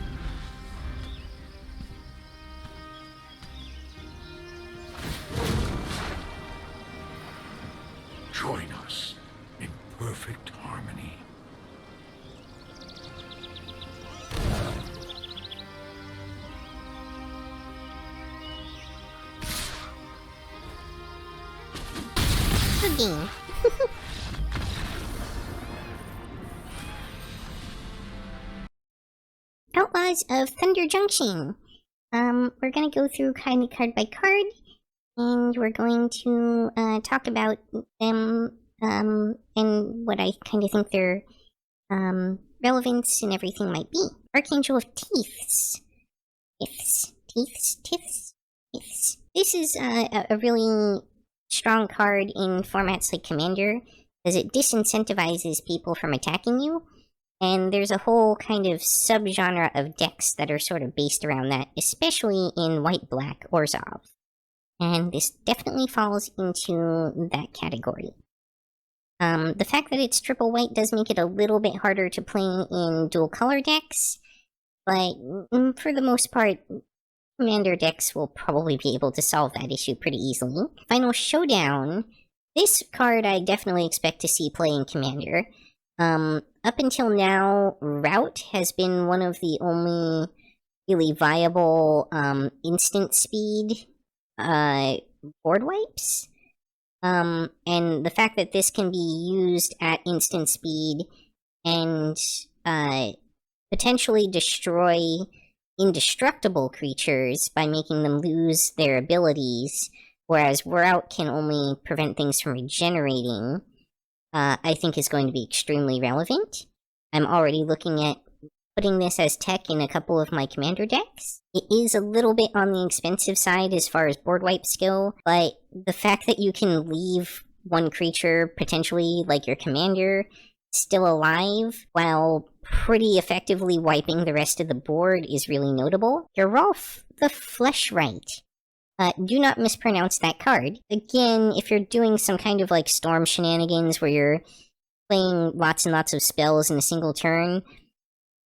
Join us in perfect harmony. Good game. Outlaws of Thunder Junction. We're gonna go through kind of card by card, and we're going to talk about them and what I kind of think their relevance and everything might be. Archangel of Teeths. Teeths. This is a really strong card in formats like Commander, because it disincentivizes people from attacking you. And there's a whole kind of subgenre of decks that are sort of based around that, especially in white-black Orzhov. And this definitely falls into that category. The fact that it's triple white does make it a little bit harder to play in dual color decks, but for the most part, Commander decks will probably be able to solve that issue pretty easily. Final Showdown. This card I definitely expect to see play in Commander. Up until now, Rout has been one of the only really viable instant speed board wipes. And the fact that this can be used at instant speed and potentially destroy indestructible creatures by making them lose their abilities, whereas Rout can only prevent things from regenerating, I think is going to be extremely relevant. I'm already looking at putting this as tech in a couple of my Commander decks. It is a little bit on the expensive side as far as board wipes go, but the fact that you can leave one creature, potentially like your commander, still alive, while pretty effectively wiping the rest of the board is really notable. Geralf the Fleshright. Do not mispronounce that card. Again, if you're doing some kind of like storm shenanigans where you're playing lots and lots of spells in a single turn,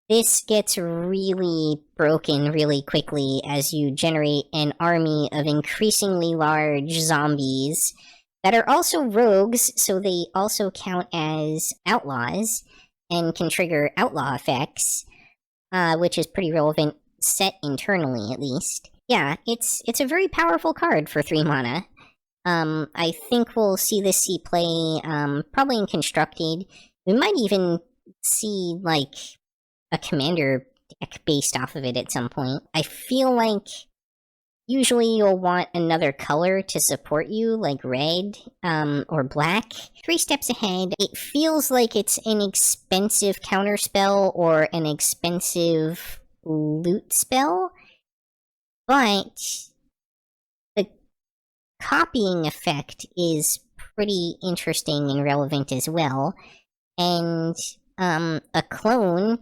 this gets really broken really quickly as you generate an army of increasingly large zombies that are also rogues, so they also count as outlaws and can trigger outlaw effects, which is pretty relevant set internally at least. Yeah, it's a very powerful card for 3 mana. I think we'll see this see play probably in Constructed. We might even see like a commander deck based off of it at some point. I feel like usually you'll want another color to support you, like red or black. 3 steps ahead, it feels like it's an expensive counterspell or an expensive loot spell, but the copying effect is pretty interesting and relevant as well. And a clone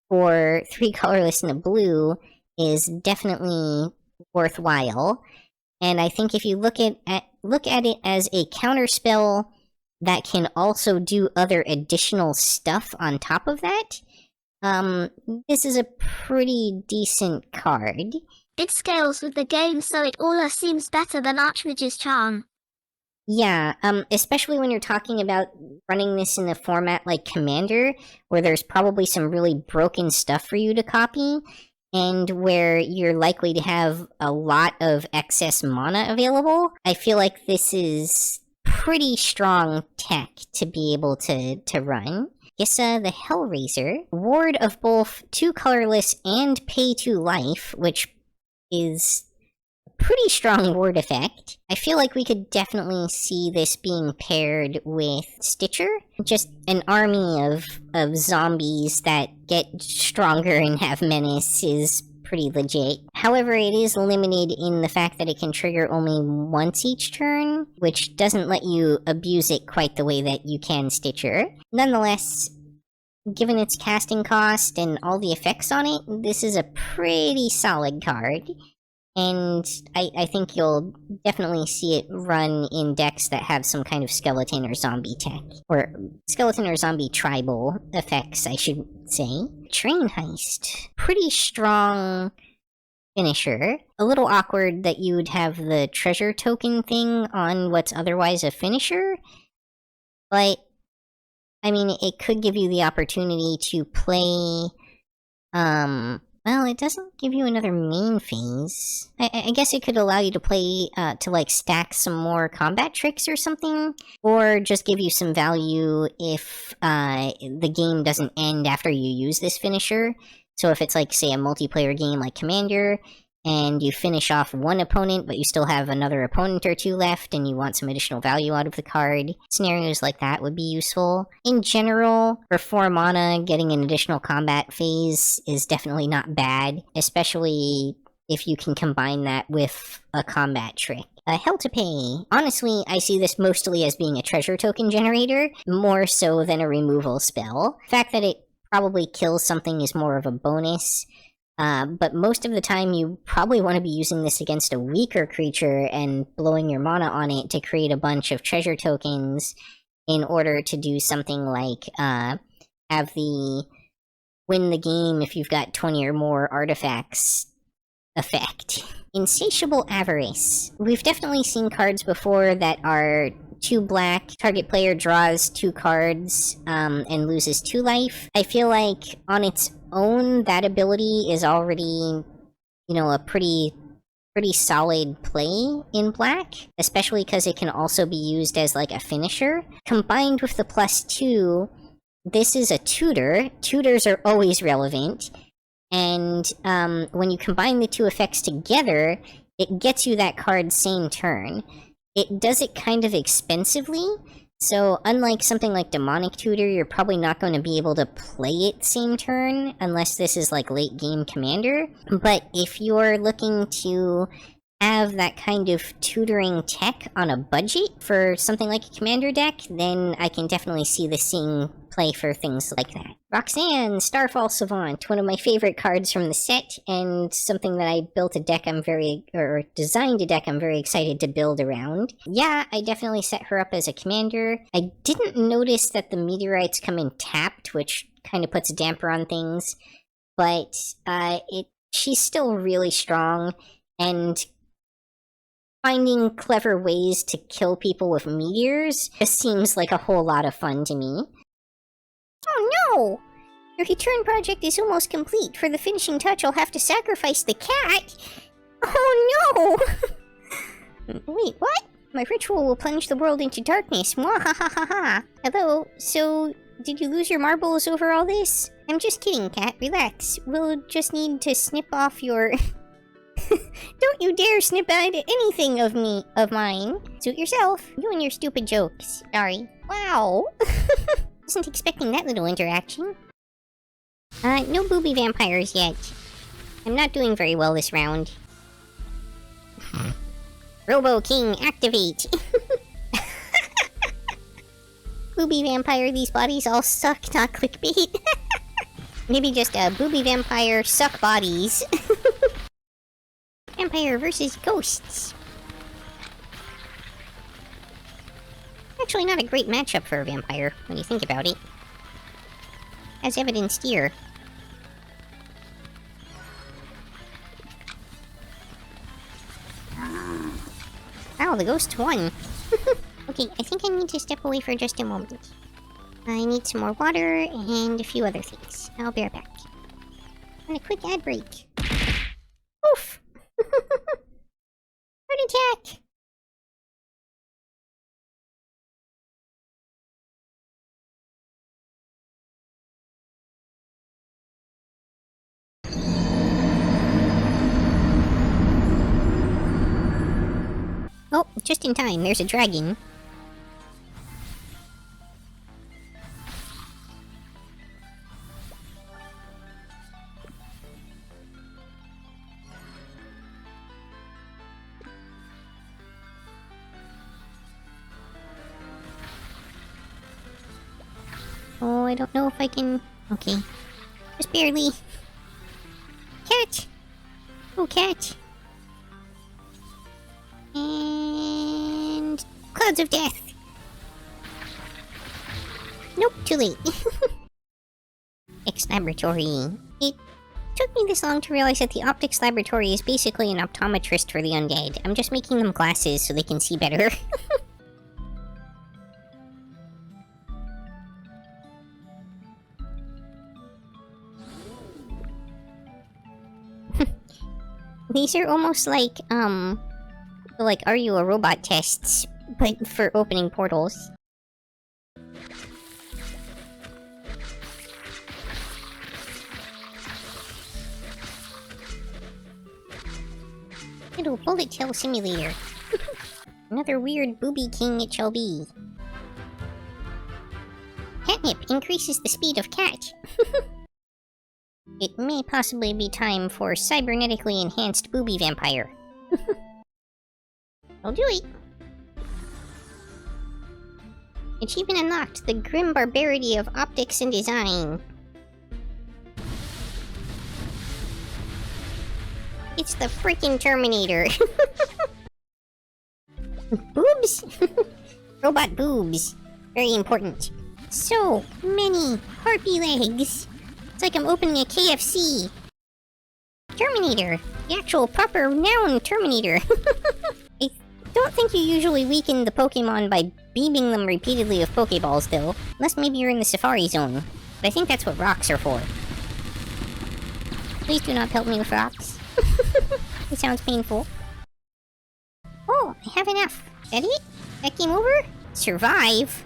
for 3 colorless and a blue is definitely worthwhile. And I think if you look at it as a counterspell that can also do other additional stuff on top of that, this is a pretty decent card. It scales with the game, so it almost seems better than Archmage's Charm. Yeah, especially when you're talking about running this in a format like Commander, where there's probably some really broken stuff for you to copy, and where you're likely to have a lot of excess mana available. I feel like this is pretty strong tech to be able to run. Yukikaze the Hellraiser, ward of both 2 colorless and pay 2 life, which is a pretty strong ward effect. I feel like we could definitely see this being paired with Stitcher. Just an army of zombies that get stronger and have menace is pretty legit. However, it is limited in the fact that it can trigger only once each turn, which doesn't let you abuse it quite the way that you can Stitcher. Nonetheless, given its casting cost and all the effects on it, this is a pretty solid card. And I think you'll definitely see it run in decks that have some kind of skeleton or zombie tech. Or skeleton or zombie tribal effects, I should say. Train Heist. Pretty strong finisher. A little awkward that you would have the treasure token thing on what's otherwise a finisher. But, I mean, it could give you the opportunity to play, well, it doesn't give you another main phase. I guess it could allow you to play, to like stack some more combat tricks or something, or just give you some value if the game doesn't end after you use this finisher. So if it's like, say, a multiplayer game like Commander, and you finish off one opponent, but you still have another opponent or 2 left, and you want some additional value out of the card, scenarios like that would be useful. In general, for 4 mana, getting an additional combat phase is definitely not bad, especially if you can combine that with a combat trick. Hell to Pay. Honestly, I see this mostly as being a treasure token generator, more so than a removal spell. The fact that it probably kills something is more of a bonus. But most of the time you probably want to be using this against a weaker creature and blowing your mana on it to create a bunch of treasure tokens in order to do something like have the win the game if you've got 20 or more artifacts effect. Insatiable Avarice. We've definitely seen cards before that are 2 black, target player draws 2 cards, and loses 2 life. I feel like on its own, that ability is already, you know, a pretty solid play in black, especially because it can also be used as like a finisher. Combined with the +2, this is a tutor. Tutors are always relevant, and when you combine the 2 effects together, it gets you that card same turn. It does it kind of expensively, so unlike something like Demonic Tutor, you're probably not going to be able to play it same turn, unless this is like late game Commander. But if you're looking to have that kind of tutoring tech on a budget for something like a commander deck, then I can definitely see this seeing play for things like that. Roxanne, Starfall Savant, one of my favorite cards from the set, and something that I built a deck designed a deck I'm very excited to build around. Yeah, I definitely set her up as a commander. I didn't notice that the meteorites come in tapped, which kind of puts a damper on things, but she's still really strong, and finding clever ways to kill people with meteors just seems like a whole lot of fun to me. Oh no! Your return project is almost complete. For the finishing touch, I'll have to sacrifice the cat. Oh no! Wait, what? My ritual will plunge the world into darkness. Mwahahaha. Hello, so did you lose your marbles over all this? I'm just kidding, cat. Relax. We'll just need to snip off your... Don't you dare snip out anything of mine. Suit yourself. You and your stupid jokes. Sorry. Wow. Wasn't expecting that little interaction. No booby vampires yet. I'm not doing very well this round. Robo King, activate! Booby vampire, these bodies all suck, not clickbait. Maybe just booby vampire, suck bodies. Vampire versus ghosts. Actually not a great matchup for a vampire, when you think about it. As evidenced here. Wow, the ghost won. Okay, I think I need to step away for just a moment. I need some more water and a few other things. I'll be right back. And a quick ad break. Oof! Heart attack! Oh, just in time, there's a dragon. Oh, I don't know if I can... Okay. Just barely. Cat! Oh, cat! And... Clouds of Death! Nope, too late. X-Laboratory. It took me this long to realize that the Optics Laboratory is basically an optometrist for the undead. I'm just making them glasses so they can see better. These are almost like, are you a robot tests, but for opening portals. Little bullet hell simulator. Another weird booby king it shall be. Catnip increases the speed of cat. It may possibly be time for cybernetically enhanced booby vampire. I'll do it. Achievement unlocked, the grim barbarity of optics and design. It's the freaking Terminator. Boobs? Robot boobs. Very important. So many harpy legs. It's like I'm opening a KFC. Terminator. The actual proper noun Terminator. I don't think you usually weaken the Pokemon by beaming them repeatedly with Pokeballs, though. Unless maybe you're in the Safari Zone. But I think that's what rocks are for. Please do not pelt me with rocks. It sounds painful. Oh, I have enough. Is that it? That game over? Survive?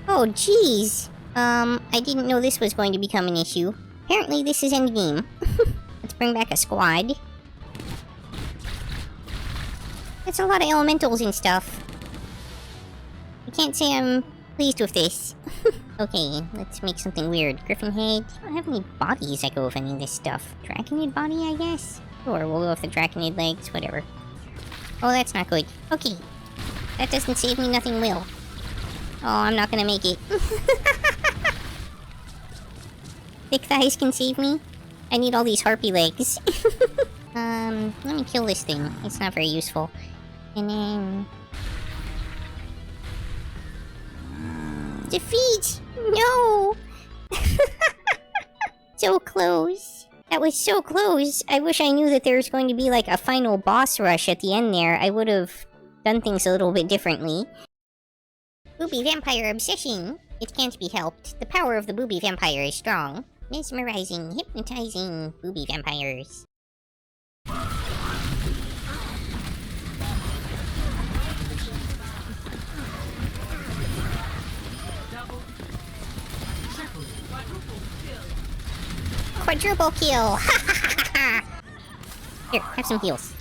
Oh, jeez. I didn't know this was going to become an issue. Apparently this is endgame. Let's bring back a squad. That's a lot of elementals and stuff. I can't say I'm pleased with this. Okay, let's make something weird. Griffin head. I don't have any bodies that go with any of this stuff. Dragon head body, I guess? Sure, we'll go with the Draconid legs, whatever. Oh, that's not good. Okay. That doesn't save me, nothing will. Oh, I'm not gonna make it. Thick thighs can save me? I need all these harpy legs. Let me kill this thing. It's not very useful. And then... Defeat! No! So close. That was so close. I wish I knew that there was going to be like a final boss rush at the end there. I would have done things a little bit differently. Booby vampire obsession. It can't be helped. The power of the booby vampire is strong. Mesmerizing, hypnotizing booby vampires. Quadruple kill! Here, have some heals.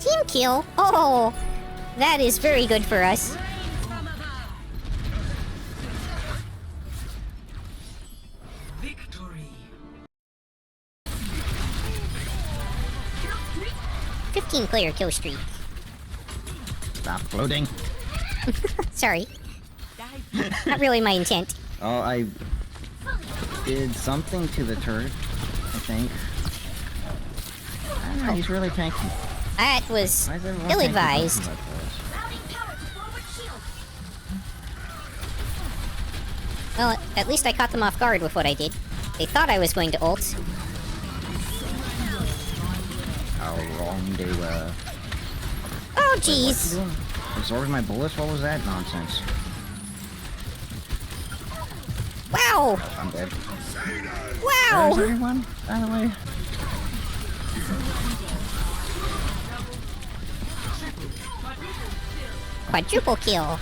Team kill? Oh, that is very good for us. Victory. 15-player kill streak. Stop loading. Sorry. Not really my intent. Oh, I did something to the turret, I think. I don't know, he's really tanky. That was ill-advised. Well, at least I caught them off guard with what I did. They thought I was going to ult. How wrong they were. Oh, jeez. Absorbing my bullets? What was that nonsense? Wow! I'm dead. Wow! Where's everyone, by the way? Quadruple kill.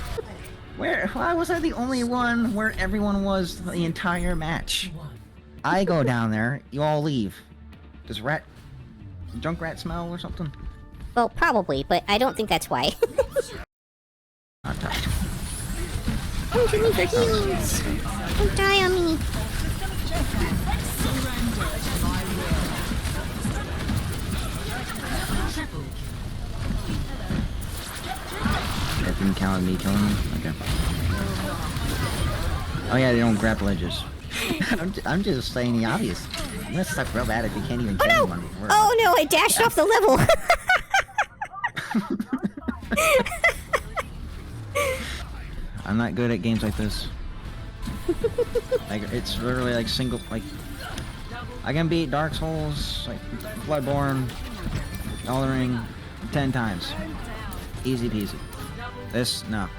Why was I the only one where everyone was the entire match? I go down there, you all leave. Does junk rat smell or something? Well, probably, but I don't think that's why. Not tied. Come to me for heals! Don't die on me! That didn't count on me killing them? Okay. Oh yeah, they don't grab ledges. I'm just saying the obvious. I'm gonna suck real bad if you can't even kill anyone before. Oh no, I dashed off the level! I'm not good at games like this. Like, it's literally like I can beat Dark Souls, like Bloodborne, Elden Ring, 10 times. Easy peasy. This, no.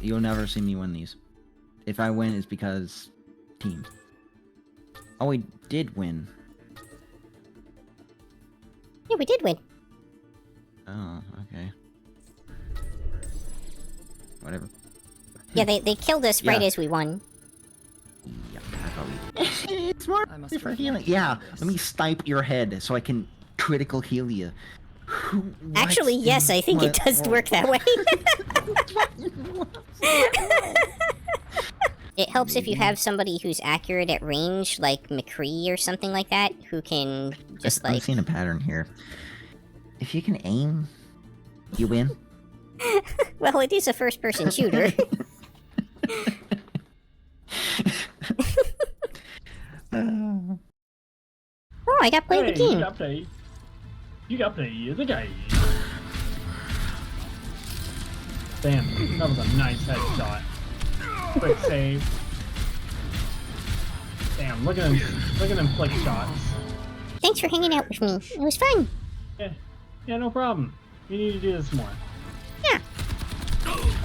You'll never see me win these. If I win, it's because teams. Oh, we did win. Yeah, we did win. Oh, okay. Whatever. Yeah, they killed us right as we won. Yeah, I thought we did. It's more for healing. Yeah, let me stipe your head so I can critical heal you. Actually, yes, I think it does work that way. It helps if you have somebody who's accurate at range, like McCree or something like that, who can just like... I'm seeing a pattern here. If you can aim, you win. Well, it is a first-person shooter. Oh, I got played the game. You got played the game. Damn, that was a nice headshot. Quick save. Damn, look at them flick shots. Thanks for hanging out with me. It was fun. Yeah, no problem. You need to do this more. Yeah.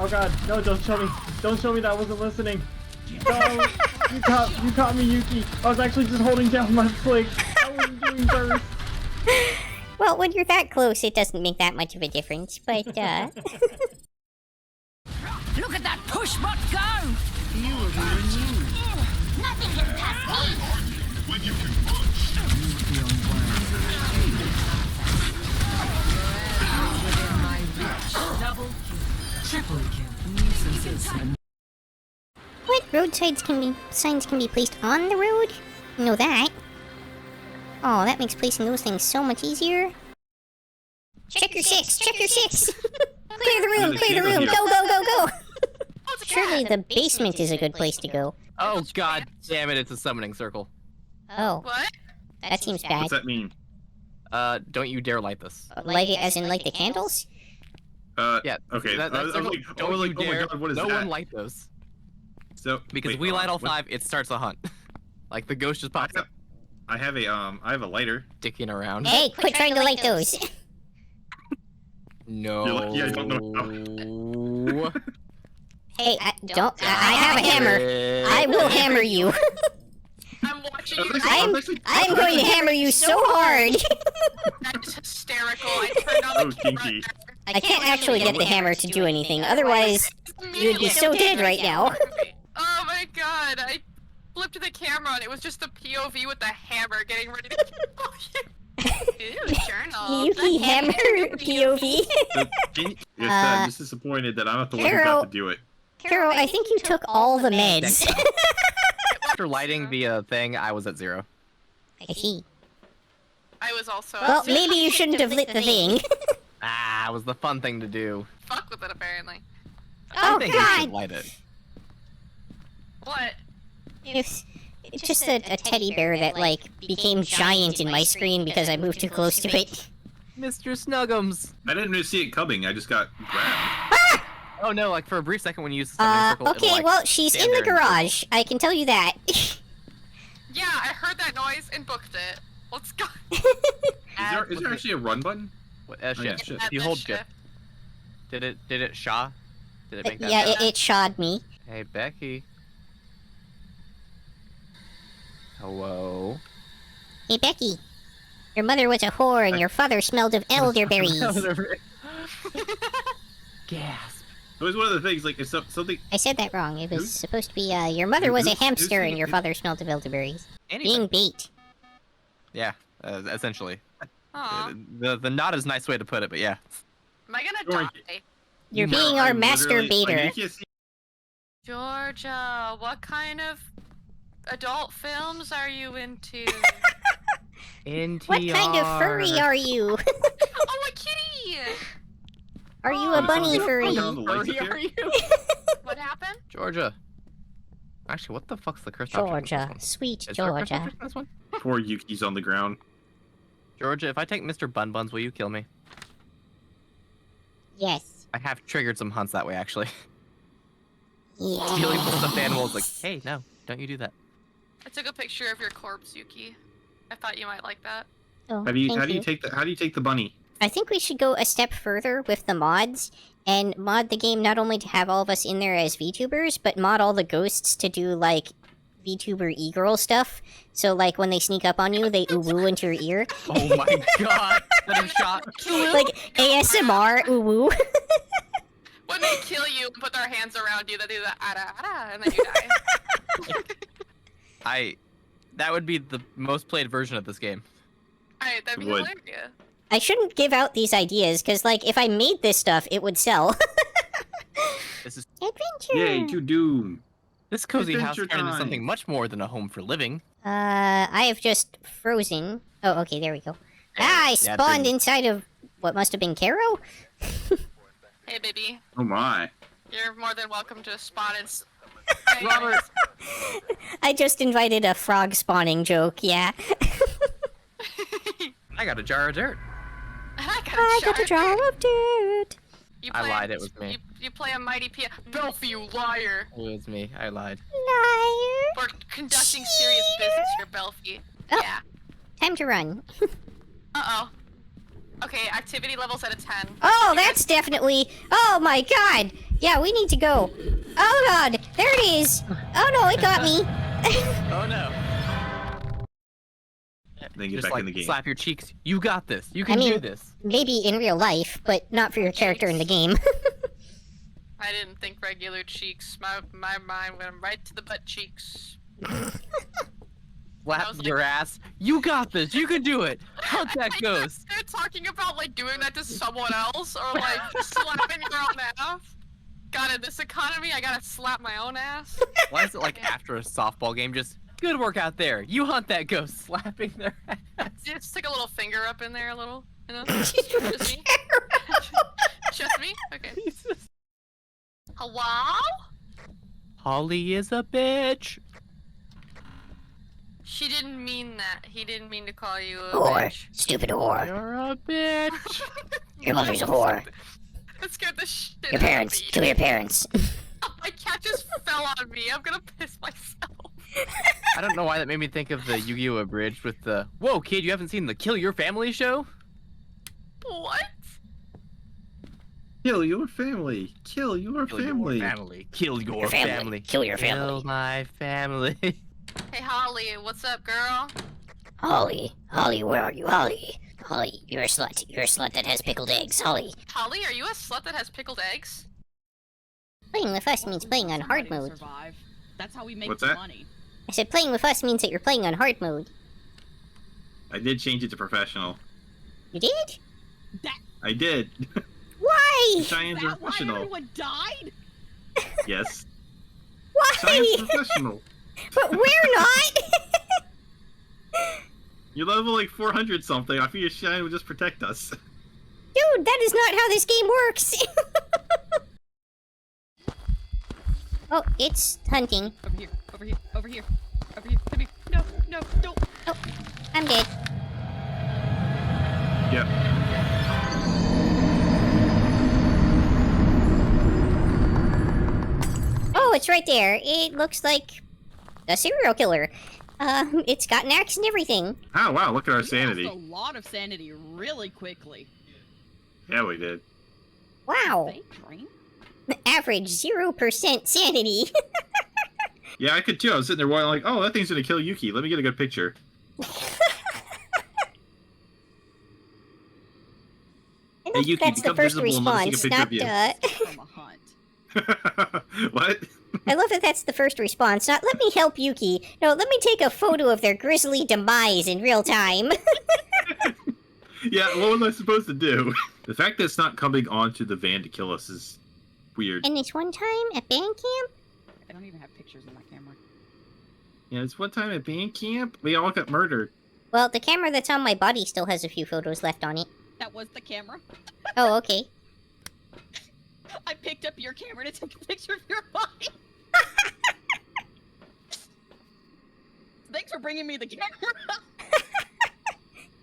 Oh god, no, don't show me. Don't show me that I wasn't listening. No, you caught me, Yuki. I was actually just holding down my flick. I wasn't doing burst. Well, when you're that close, it doesn't make that much of a difference, but, Look at that push bot go! You will be renewed. Nothing can pass me! When you can punch, you feel within my reach. What? Signs can be placed on the road? You know that. Oh, that makes placing those things so much easier. Check your six! Check your six! Clear the room! Clear the room! Go, go, go, go! Surely the basement is a good place to go. Oh god damn it, it's a summoning circle. Oh. What? That seems bad. What's that mean? Don't you dare light this. Light it as in light the candles? Yeah. Okay. That's I was circle. like, Don't you oh dare. my god, what is no that? one light those. So Because wait, we light all what- 5, it starts a hunt. Like the ghost just pops up. I have a lighter. Dicking around. Hey, quit trying to light those! No. You're lucky I don't know. Hey, I have a hammer. I will hammer you. I'm watching you. I'm going to hammer you so hard. That's hysterical. I turned on Oh, the camera. kinky. I can't actually get the hammer to do anything, otherwise you'd be so dead right now. Oh my god, I flipped the camera and it was just the POV with the hammer getting ready to kill you. Ew, journal. Yuki hammer POV. Yes, I'm just disappointed that I'm not the one who Carol. got to do it. Carol, I think you took all the meds. After lighting the thing, I was at 0. I see. I was also. Well, maybe you shouldn't have lit the thing. Ah, it was the fun thing to do. Fuck with it apparently. Oh I think you should god! light it. What? It's just a teddy bear that, like, became giant in my screen because I moved too close to it. Mr. Snuggums. I didn't really see it coming. I just got grabbed. Oh no, like for a brief second when you use the summoning circle, Okay, it'll, like, well, she's stand in the there and- garage. I can tell you that. Yeah, I heard that noise and booked it. Let's go. Is there actually a run button? What, Oh, yeah, shift. shift. If you hold shift. Did it shaw? Did it make that Yeah, sound? it shot me. Hey, Becky. Hello. Hey, Becky. Your mother was a whore and your father smelled of elderberries. Gasp. It was one of the things, like, if something... I said that wrong. It was supposed to be, your mother was a hamster and your father smelled of elderberries. Being bait. Yeah, essentially. Aw. The not as nice way to put it, but yeah. Am I gonna die? You're being our masturbator. Georgia, what kind of adult films are you into? NTR. What kind of furry are you? Oh, a kitty! Are you a bunny furry? Furry are you? What happened? Georgia. Actually, what the fuck's the cursed object on this Georgia. one? Sweet Is there a cursed Georgia. object on this one? Poor Yuki's on the ground. Georgia, if I take Mr. Bun Buns, will you kill me? Yes. I have triggered some hunts that way, actually. Yeah. Dealing with stuffed animals, like, hey, no, don't you do that. I took a picture of your corpse, Yuki. I thought you might like that. Oh, How do you thank take the bunny? I think we should go a step further with the mods and mod the game not only to have all of us in there as VTubers, but mod all the ghosts to do like VTuber e-girl stuff. So like when they sneak up on you, they ooh-woo into your ear. Oh my god, that is shot. Like ASMR ooh-woo. When they kill you and put their hands around you, they do the ara, and then you die. That would be the most played version of this game. Alright, that'd be Would. hilarious. I shouldn't give out these ideas, because like if I made this stuff, it would sell. This is Adventure! Yay, to Doom. this cozy house Adventure turned into time. something much more than a home for living. I have just frozen. Oh, okay, there we go. I Yeah, spawned dude. inside of what must have been Caro? Hey, baby. Oh my. You're more than welcome to spawn in. Robert! I just invited a frog spawning joke, yeah. I got a jar of dirt. I got a jar of dirt. You I play lied, it was me. You play a mighty piano. Belfie, you liar! It was me, I lied. Liar. We're conducting serious business here, Belfie. Oh. Yeah. Time to run. Uh-oh. Okay, activity level's at a 10. Oh, that's definitely... Oh my god! Yeah, we need to go. Oh god, there it is! Oh no, it got me! Oh no. Then get Just back like in the game. slap your cheeks. You got this. You can do this. Maybe in real life, but not for your character in the game. I didn't think regular cheeks. My mind went right to the butt cheeks. Slap your ass. You got this. You can do it. Hunt that ghost. They're talking about like doing that to someone else or like slapping your own ass. God, in this economy, I gotta slap my own ass. Why is it like after a softball game, just good work out there? You hunt that ghost, slapping their ass. Just stick a little finger up in there, a little, you know? Just me? Just me? Okay. Hello? Holly is a bitch. She didn't mean that. He didn't mean to call you a Whore. bitch. Stupid whore. You're a bitch. Your mother's a whore. That scared the shit Your out parents. of me. Kill your parents. My cat just fell on me. I'm gonna piss myself. I don't know why that made me think of the Yu-Gi-Oh! Abridged with the, whoa, kid, you haven't seen the Kill Your Family show? What? Kill your family. Kill your Kill family. your family. Kill your family. family. Kill your family. Kill my family. Hey, Holly, what's up, girl? Holly. Holly, where are you? Holly. Holly, you're a slut. You're a slut that has pickled eggs. Holly. Holly, are you a slut that has pickled eggs? Playing with us means playing on hard mode. Survive. That's how we make What's the that? money. I said playing with us means that you're playing on hard mode. I did change it to professional. You did? I did. Why? Cheyenne's Is that why professional. everyone died? Yes. Why? Cheyenne's professional. But we're not! You're level like 400 something. I figured Cheyenne would just protect us. Dude, that is not how this game works! Oh, it's hunting. Over here, over here, over here, over here. Come here. No, no, don't. Oh, I'm dead. Yep. Oh, it's right there. It looks like a serial killer. It's got an axe and everything. Oh wow, look at our We sanity. lost a lot of sanity really quickly. Yeah, we did. Wow. They drain? Average 0% sanity. Yeah, I could too. I was sitting there like, oh, that thing's gonna kill Yuki. Let me get a good picture. Hey Yuki, That's the become first visible and let us take a response, picture not of you. From a hunt. What? I love that that's the first response, not let me help Yuki. No, let me take a photo of their grisly demise in real time. Yeah, what was I supposed to do? The fact that it's not coming onto the van to kill us is weird. And this one time at band camp, I don't even have pictures in my camera. Yeah, it's one time at band camp, we all got murdered. well, the camera that's on my body still has a few photos left on it. That was the camera. Oh, okay. I picked up your camera to take a picture of your body. Thanks for bringing me the camera.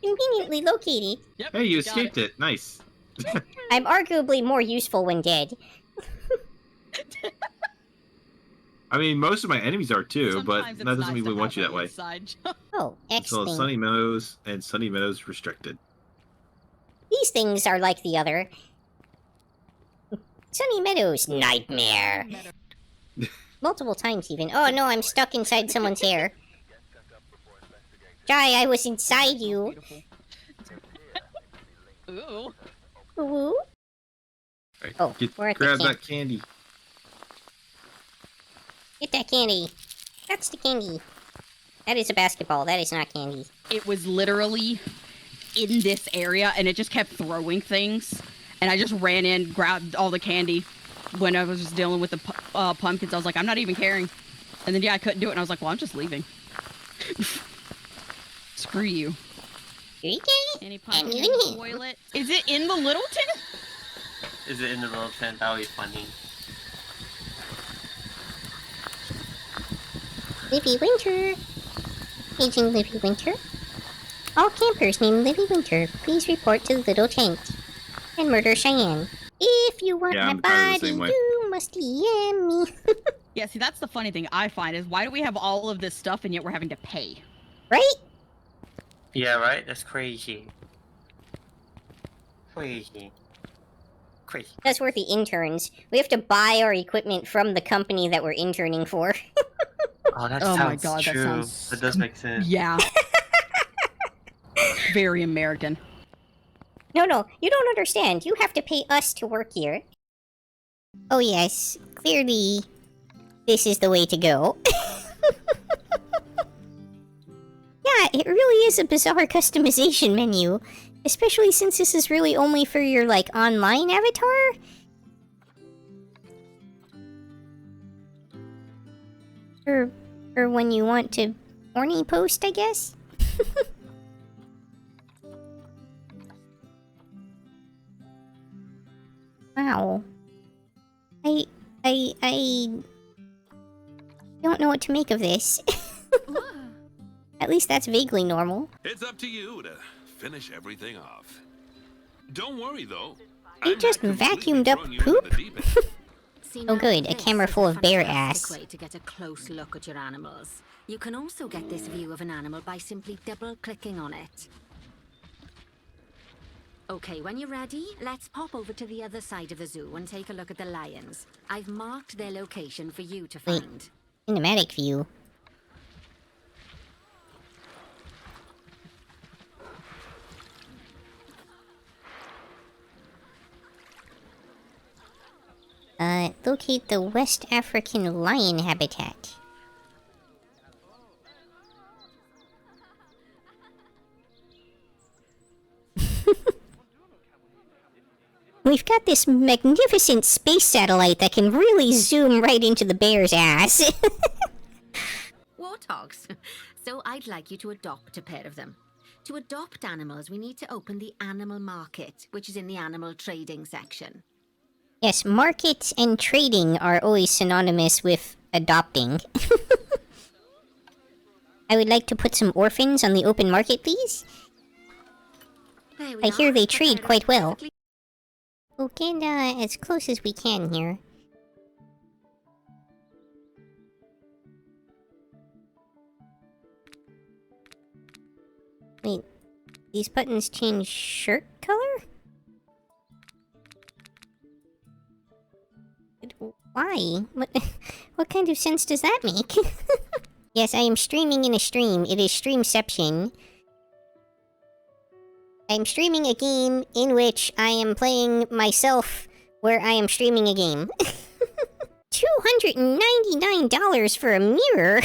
Conveniently located. Yep, Hey, you got escaped it. Nice. I'm arguably more useful when dead. I mean, most of my enemies are too, but Sometimes that it's doesn't nice mean we to want have you that an way. inside job. Oh, So excellent. Sunny Meadows and Sunny Meadows restricted. These things are like the other. Sunny Meadows nightmare. Multiple times even. Oh no, I'm stuck inside someone's hair. Jai, I was inside you. Ooh. Ooh. Right, Oh, we're at the grab camp. that candy. Get that candy. That's the candy. That is a basketball. That is not candy. It was literally in this area, and it just kept throwing things. And I just ran in, grabbed all the candy when I was just dealing with the pumpkins. I was like, I'm not even caring. And then, yeah, I couldn't do it, and I was like, well, I'm just leaving. Screw you. Okay. Any And pumpkin you in here. toilet? Is it in the little tin? Is it in the little tent? That would be funny. Livy Winter. Aging Livy Winter. All campers named Livy Winter, please report to the little tent. And murder Cheyenne. If you want Yeah, my I'm kinda the body, same way. you must DM me. Yeah, see, that's the funny thing I find is why do we have all of this stuff and yet we're having to pay? Right? Yeah, right? That's crazy. Crazy. Crazy. That's worth the interns. We have to buy our equipment from the company that we're interning for. Oh, that Oh sounds my god, true. that sounds... That does make sense. Yeah. Very American. No, you don't understand. You have to pay us to work here. Oh yes, clearly this is the way to go. Yeah, it really is a bizarre customization menu. Especially since this is really only for your, like, online avatar? Or when you want to horny post, I guess? Wow. I don't know what to make of this. At least that's vaguely normal. It's up to you to finish everything off. Don't worry though. He just vacuumed up poop? Oh good, a camera full of bear ass. Way to get a close look at your animals. You can also get this view of an animal by simply double-clicking on it. Okay, when you're ready, let's pop over to the other side of the zoo and take a look at the lions. I've marked their location for you to find. Cinematic view. Locate the West African lion habitat. We've got this magnificent space satellite that can really zoom right into the bear's ass. Warthogs. So I'd like you to adopt a pair of them. To adopt animals, we need to open the animal market, which is in the animal trading section. Yes, market and trading are always synonymous with adopting. I would like to put some orphans on the open market, please. I hear they trade quite well. We'll get as close as we can here. Wait, these buttons change shirt color? Why? What kind of sense does that make? Yes, I am streaming in a stream. It is Streamception. I'm streaming a game in which I am playing myself where I am streaming a game. $299 for a mirror?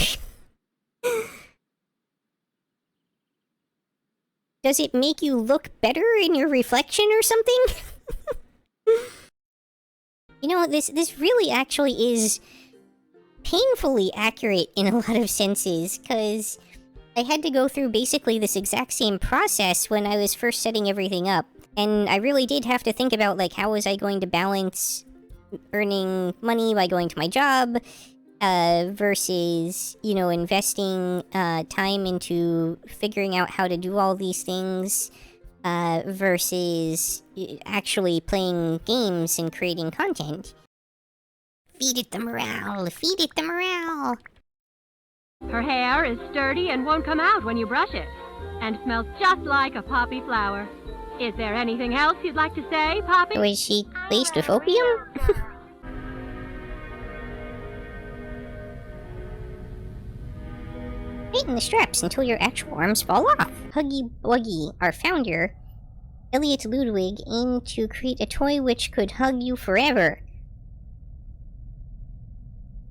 Does it make you look better in your reflection or something? You know, this really actually is painfully accurate in a lot of senses, because I had to go through basically this exact same process when I was first setting everything up. And I really did have to think about, like, how was I going to balance earning money by going to my job, versus, you know, investing time into figuring out how to do all these things, versus actually playing games and creating content. Feed it the morale, feed it the morale. Her hair is sturdy and won't come out when you brush it, and smells just like a poppy flower. Is there anything else you'd like to say, Poppy? Was she laced with opium? Tighten the straps until your actual arms fall off. Huggy Wuggy, our founder, Elliot Ludwig, aimed to create a toy which could hug you forever.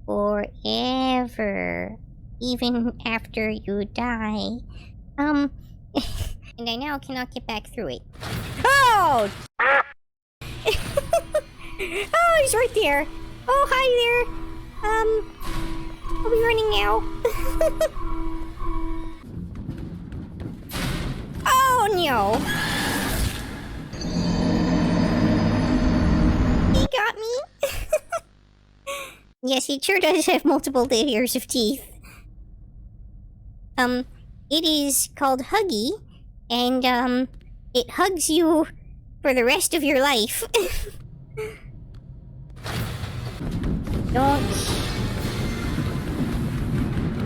Forever. Even after you die. And I now cannot get back through it. Oh! Oh, he's right there! Oh, hi there! I'll be running now. Oh, no! He got me! Yes, he sure does have multiple layers of teeth. It is called Huggy, and, it hugs you for the rest of your life. Don't...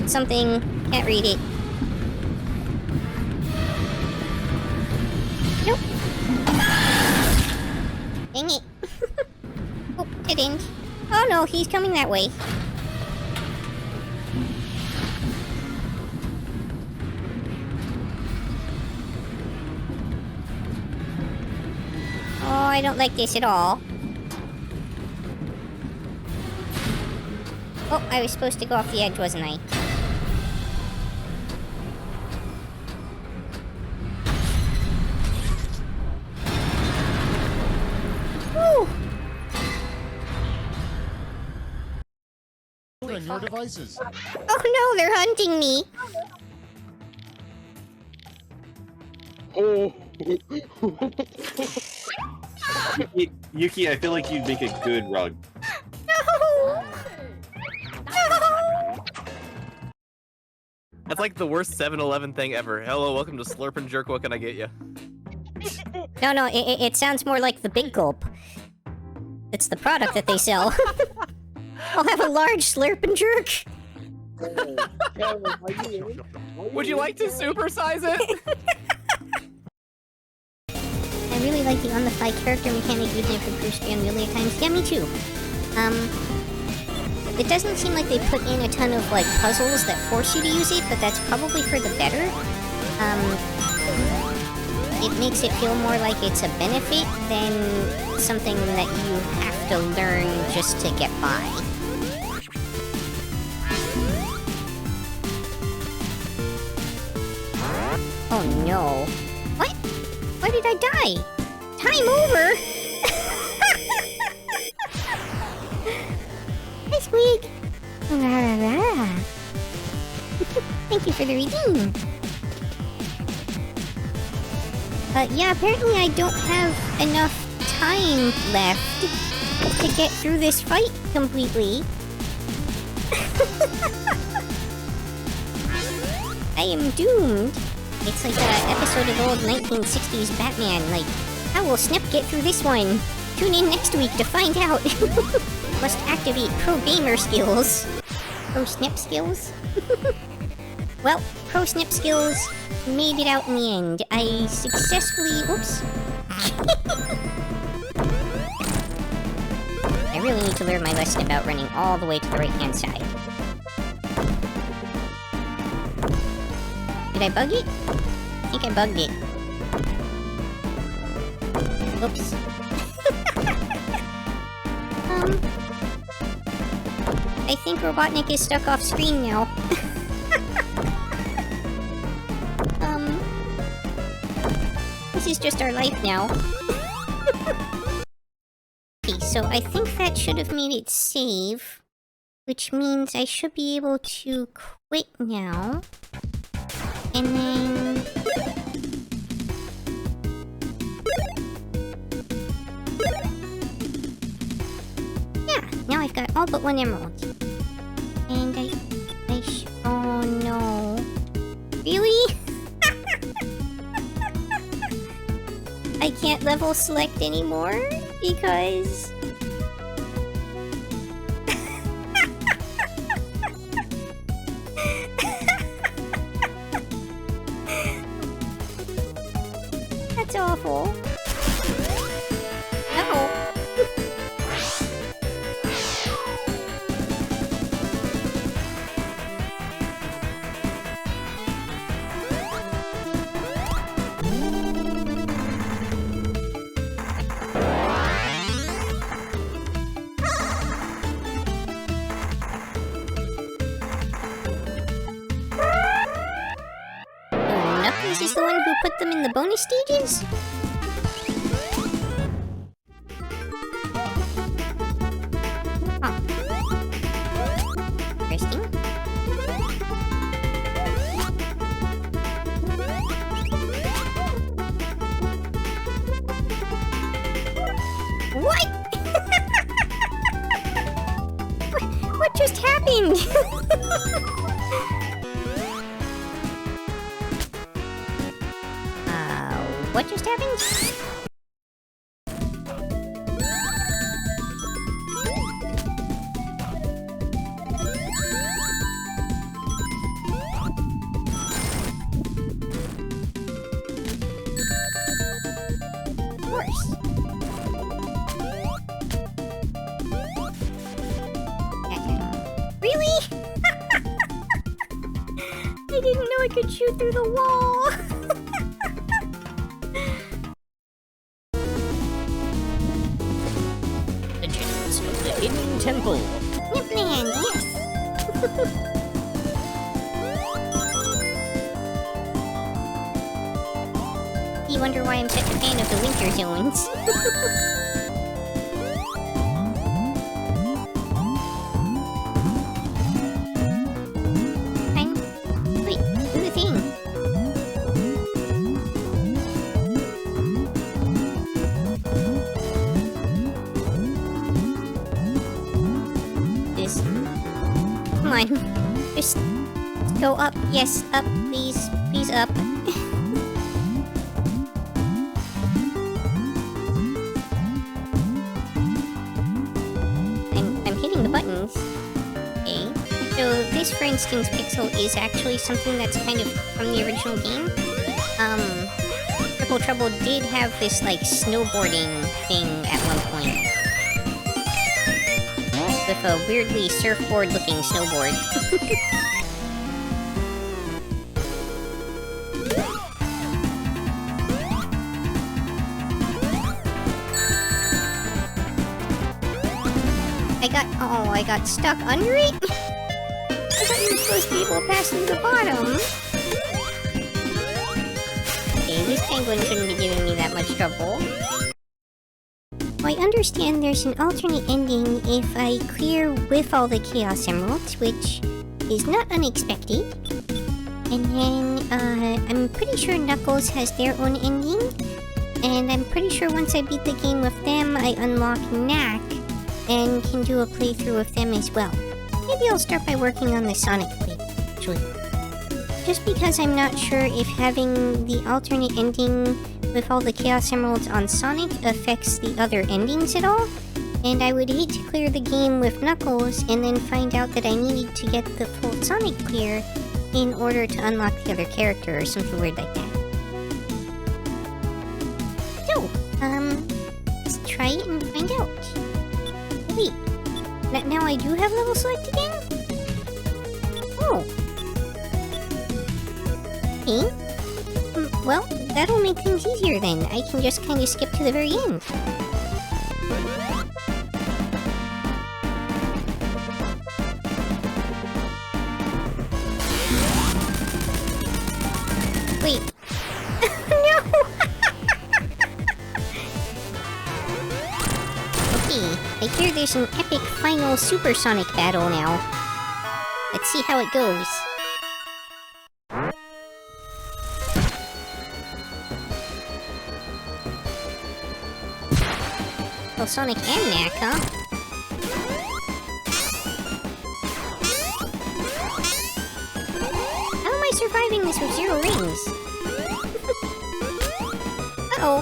Something... Can't read it. Nope. Dang it. Oh, it didn't. Oh no, he's coming that way. Oh, I don't like this at all. Oh, I was supposed to go off the edge, wasn't I? Woo! and your devices. Oh no, they're hunting me. Oh. Yuki, I feel like you'd make a good rug. No. No. That's like the worst 7-Eleven thing ever. Hello, welcome to Slurp and Jerk. What can I get you? No, it sounds more like the Big Gulp. It's the product that they sell. I'll have a large slurp and jerk. Would you like to supersize it? I really like the on-the-fly character mechanic used for Bruce Span really at times. Yeah, me too. It doesn't seem like they put in a ton of like puzzles that force you to use it, but that's probably for the better. It makes it feel more like it's a benefit than something that you have to learn just to get by. Oh no. What? Why did I die? Time over? Hi, Squig! Thank you for the redeem. Yeah, apparently I don't have enough time left to get through this fight completely. I am doomed. It's like that episode of old 1960s Batman, like, how will Snip get through this one? Tune in next week to find out. Must activate pro gamer skills. Pro Snip skills? Well, pro Snip skills made it out in the end. I successfully... Whoops. I really need to learn my lesson about running all the way to the right-hand side. Did I bug it? I think I bugged it. Oops. I think Robotnik is stuck off screen now. This is just our life now. Okay, so I think that should have made it save, which means I should be able to quit now. And then... yeah, now I've got all but one emerald. And oh no. Really? I can't level select anymore because... That's awful. No. Knuckles is the one who put them in the bonus stages? Huh. Interesting. What? What just happened? What just happened? Of course. Really? I didn't know I could shoot through the wall. Hidden Temple. Nipland, yes. You wonder why I'm such a fan of the winter zones. on. Just go up. Yes, up, please. Please up. I'm hitting the buttons. Okay. So this, for instance, pixel is actually something that's kind of from the original game. Triple Trouble did have this, like, snowboarding thing at one point. With a weirdly surfboard-looking snowboard. I got stuck under it? I thought you were supposed to be able to pass through the bottom. Okay, this penguin shouldn't be giving me that much trouble. I understand there's an alternate ending if I clear with all the Chaos Emeralds, which is not unexpected. And then, I'm pretty sure Knuckles has their own ending. And I'm pretty sure once I beat the game with them, I unlock Knack and can do a playthrough with them as well. Maybe I'll start by working on the Sonic playthrough, actually. Just because I'm not sure if having the alternate ending with all the Chaos Emeralds on Sonic affects the other endings at all, and I would hate to clear the game with Knuckles and then find out that I needed to get the full Sonic clear in order to unlock the other character or something weird like that. So, let's try it and find out. Wait, now I do have level select again? Oh. Okay. Well, that'll make things easier then. I can just kind of skip to the very end. Wait. No! Okay, I hear there's an epic final supersonic battle now. Let's see how it goes. Well, Sonic and Knack, huh? How am I surviving this with 0 rings? Uh-oh.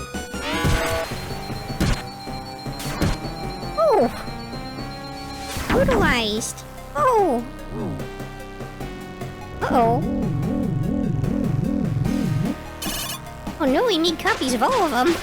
Oh! Brutalized! Oh! Uh-oh. Oh no, we need copies of all of them!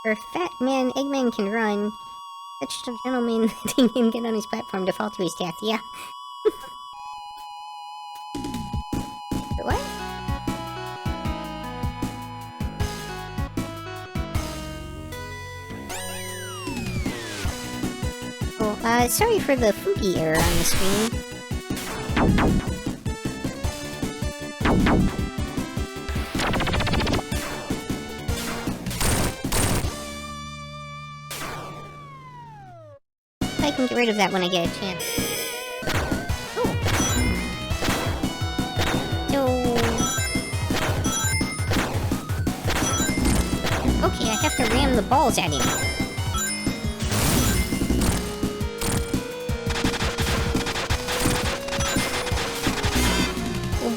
Where Fat Man Eggman can run, such a gentleman that he can get on his platform to fall to his death, yeah. What? Oh, sorry for the Fuki error on the screen. I can get rid of that when I get a chance. Oh. So... okay, I have to ram the balls at him.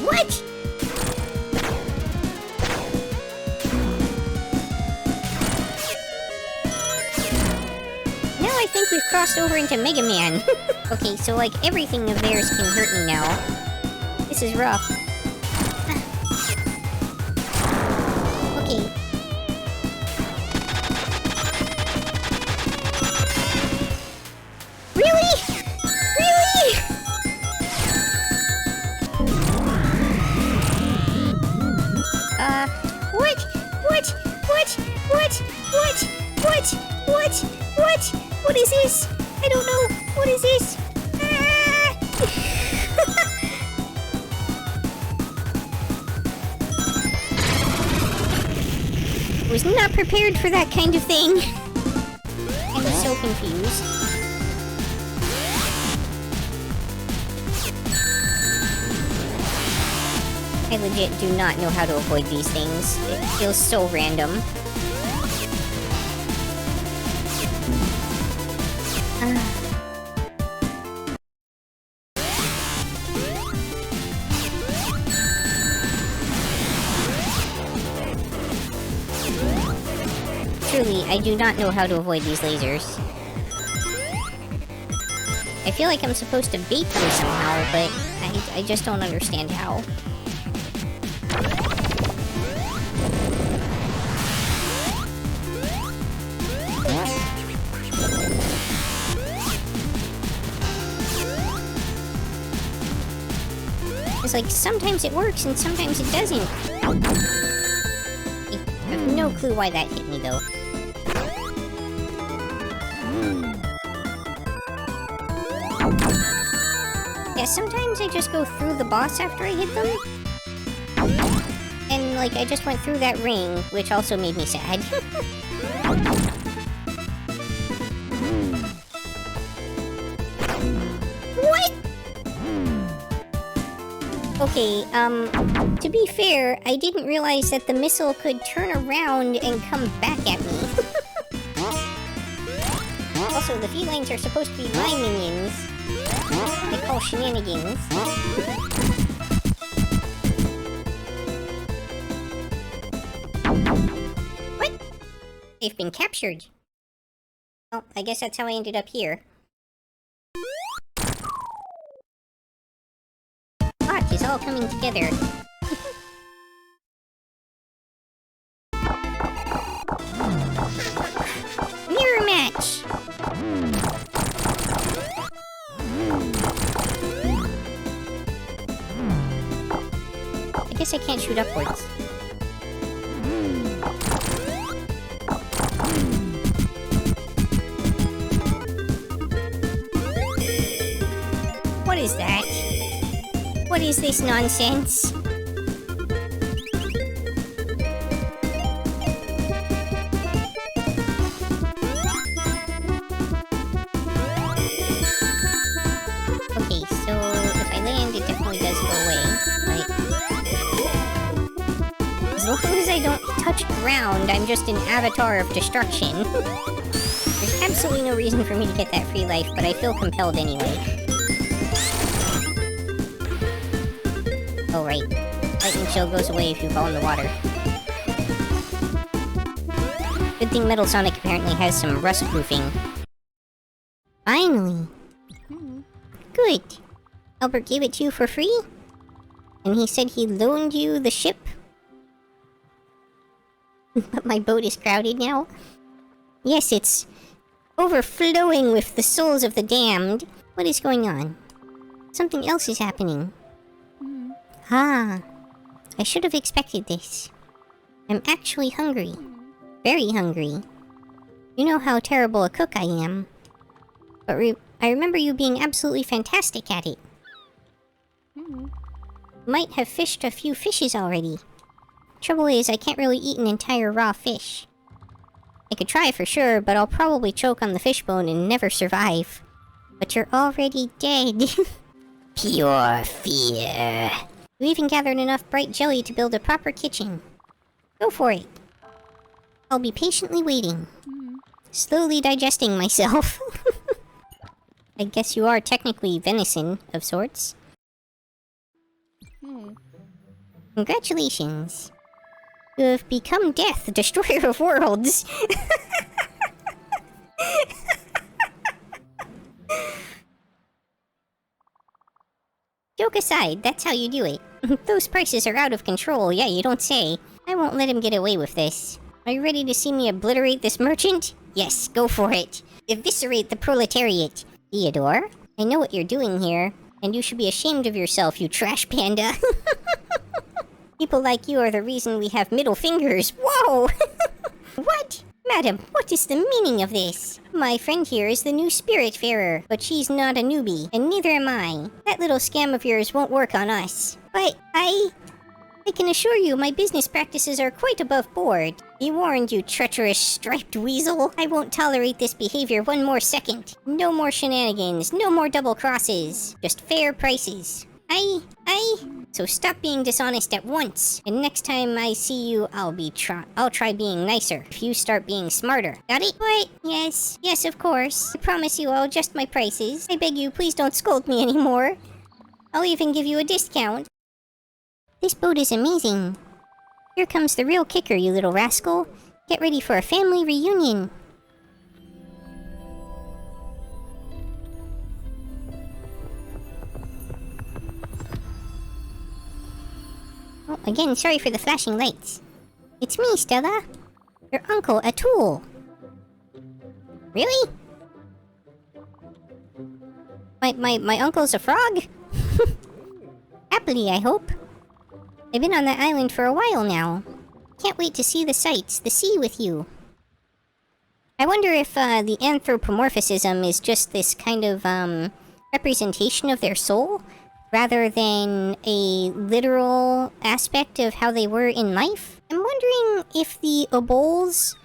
What? Now I think we've crossed over into Mega Man. Okay, so like everything of theirs can hurt me now. This is rough. Okay. Really? Really? What is this? I don't know. What is this? Was not prepared for that kind of thing. I was so confused. I legit do not know how to avoid these things. It feels so random. Truly, I do not know how to avoid these lasers. I feel like I'm supposed to bait them somehow, but I just don't understand how. It's like, sometimes it works and sometimes it doesn't. I have no clue why that hit me, though. Yeah, sometimes I just go through the boss after I hit them. And, like, I just went through that ring, which also made me sad. What? Okay, to be fair, I didn't realize that the missile could turn around and come back at me. Also, the felines are supposed to be my minions. They call shenanigans. What? They've been captured. Well, I guess that's how I ended up here. Watch, it's all coming together. Mirror match! I guess I can't shoot upwards. What is that? What is this nonsense? Okay, so if I land, it definitely does go away. Like, as long as I don't touch ground, I'm just an avatar of destruction. There's absolutely no reason for me to get that free life, but I feel compelled anyway. Oh, right. Lightning shield goes away if you fall in the water. Good thing Metal Sonic apparently has some rust proofing. Finally! Good. Albert gave it to you for free? And he said he loaned you the ship? But my boat is crowded now? Yes, it's overflowing with the souls of the damned. What is going on? Something else is happening. Ah, I should have expected this. I'm actually hungry. Very hungry. You know how terrible a cook I am. But I remember you being absolutely fantastic at it. Might have fished a few fishes already. Trouble is, I can't really eat an entire raw fish. I could try for sure, but I'll probably choke on the fishbone and never survive. But you're already dead. Pure fear. You even gathered enough bright jelly to build a proper kitchen. Go for it. I'll be patiently waiting. Slowly digesting myself. I guess you are technically venison, of sorts. Congratulations. You have become Death, Destroyer of Worlds. Joke aside, that's how you do it. Those prices are out of control, yeah, you don't say. I won't let him get away with this. Are you ready to see me obliterate this merchant? Yes, go for it. Eviscerate the proletariat. Theodore, I know what you're doing here, and you should be ashamed of yourself, you trash panda. People like you are the reason we have middle fingers. Whoa! What? Madam, what is the meaning of this? My friend here is the new Spiritfarer, but she's not a newbie, and neither am I. That little scam of yours won't work on us. But I can assure you my business practices are quite above board. Be warned, you treacherous striped weasel. I won't tolerate this behavior one more second. No more shenanigans, no more double crosses. Just fair prices. Aye. So stop being dishonest at once. And next time I see you, I'll try being nicer. If you start being smarter. Got it? What? Yes, of course. I promise you I'll adjust my prices. I beg you, please don't scold me anymore. I'll even give you a discount. This boat is amazing. Here comes the real kicker, you little rascal. Get ready for a family reunion. Oh, again, sorry for the flashing lights. It's me, Stella. Your uncle, Atul. Really? My uncle's a frog? Happily, I hope. I've been on that island for a while now. Can't wait to see the sights, the sea with you. I wonder if the anthropomorphism is just this kind of representation of their soul, rather than a literal aspect of how they were in life. I'm wondering if the obols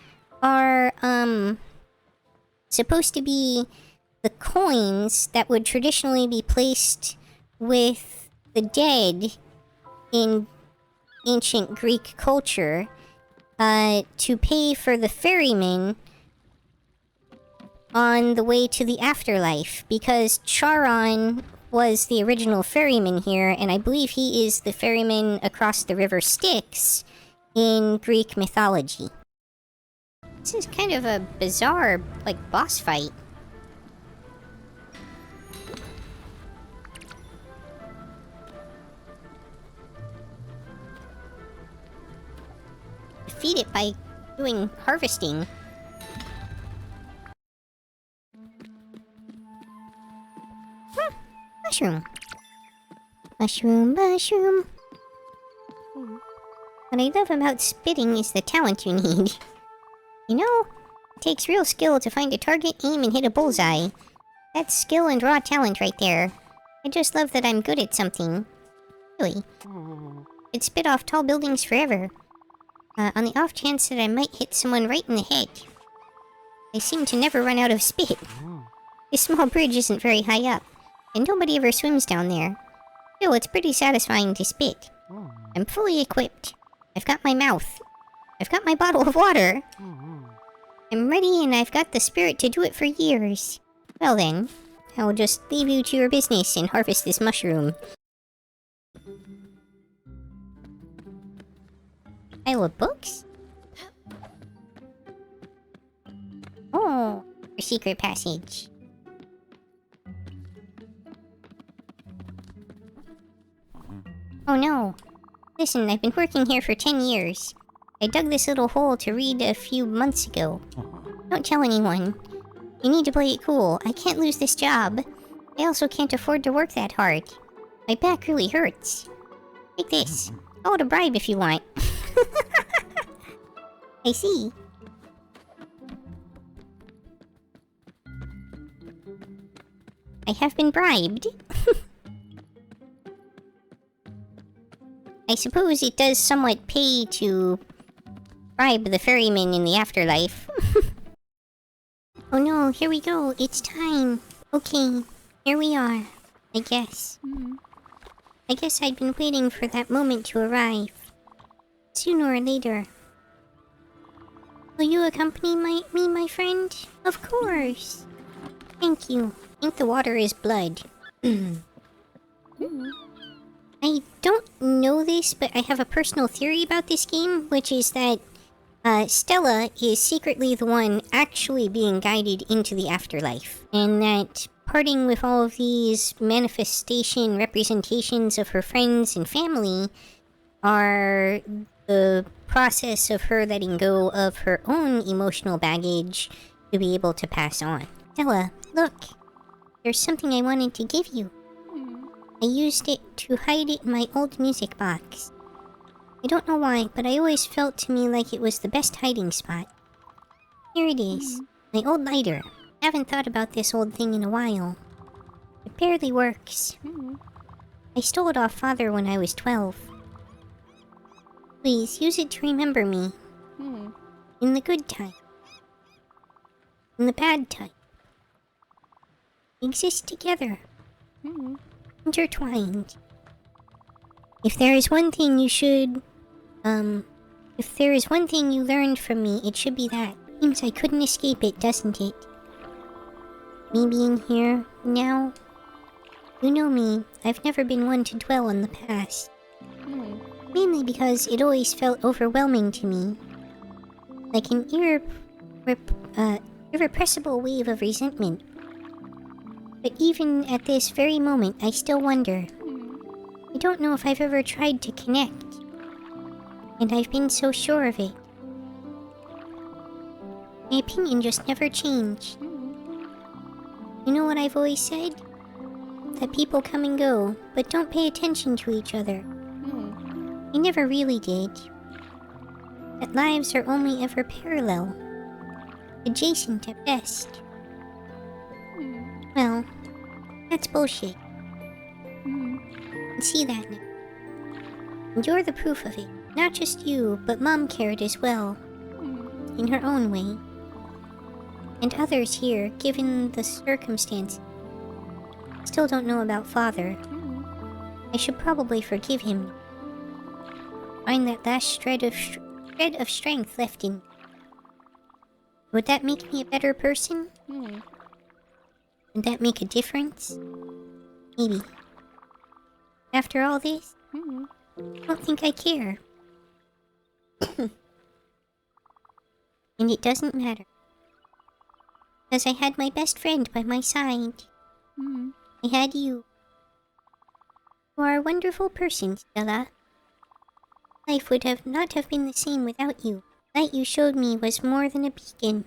are supposed to be the coins that would traditionally be placed with the dead in ancient Greek culture to pay for the ferryman on the way to the afterlife, because Charon was the original ferryman here, and I believe he is the ferryman across the river Styx in Greek mythology. This is kind of a bizarre, boss fight. Defeat it by doing harvesting. Mushroom. Mushroom. What I love about spitting is the talent you need. You know, it takes real skill to find a target, aim, and hit a bullseye. That's skill and raw talent right there. I just love that I'm good at something. Really. I'd spit off tall buildings forever. On the off chance that I might hit someone right in the head. I seem to never run out of spit. This small bridge isn't very high up, and nobody ever swims down there. Still, it's pretty satisfying to spit. I'm fully equipped. I've got my mouth. I've got my bottle of water. I'm ready, and I've got the spirit to do it for years. Well then, I'll just leave you to your business and harvest this mushroom. Pile of books? Oh, a secret passage. Oh no. Listen, I've been working here for 10 years. I dug this little hole to read a few months ago. Don't tell anyone. You need to play it cool. I can't lose this job. I also can't afford to work that hard. My back really hurts. Take this. Call it a bribe if you want. I see. I have been bribed. I suppose it does somewhat pay to bribe the ferryman in the afterlife. Oh no, here we go. It's time. Okay, here we are. I guess. I guess I'd been waiting for that moment to arrive. Sooner or later. Will you accompany me, my friend? Of course. Thank you. I think the water is blood. I don't know this, but I have a personal theory about this game, which is that Stella is secretly the one actually being guided into the afterlife, and that parting with all of these manifestation representations of her friends and family are the process of her letting go of her own emotional baggage to be able to pass on. Stella, look. There's something I wanted to give you. I used it to hide it in my old music box. I don't know why, but I always felt to me like it was the best hiding spot. Here it is. My old lighter. Haven't thought about this old thing in a while. It barely works. I stole it off Father when I was 12. Please, use it to remember me. In the good time. In the bad time. We exist together. Intertwined. If there is one thing you should... if there is one thing you learned from me, it should be that. Seems I couldn't escape it, doesn't it? Me being here, now... You know me, I've never been one to dwell on the past. Mainly because it always felt overwhelming to me. Like an irrepressible wave of resentment. But even at this very moment, I still wonder. I don't know if I've ever tried to connect. And I've been so sure of it. My opinion just never changed. You know what I've always said? That people come and go, but don't pay attention to each other. I never really did. That lives are only ever parallel. Adjacent at best. Well, that's bullshit. I see that now. And you're the proof of it. Not just you, but Mom cared as well. In her own way. And others here, given the circumstance. Still don't know about Father. I should probably forgive him. Find that last shred of strength left in me. Would that make me a better person? Would that make a difference? Maybe. After all this, I don't think I care. And it doesn't matter. Because I had my best friend by my side. I had you. You are a wonderful person, Stella. Life would not have been the same without you. The light you showed me was more than a beacon.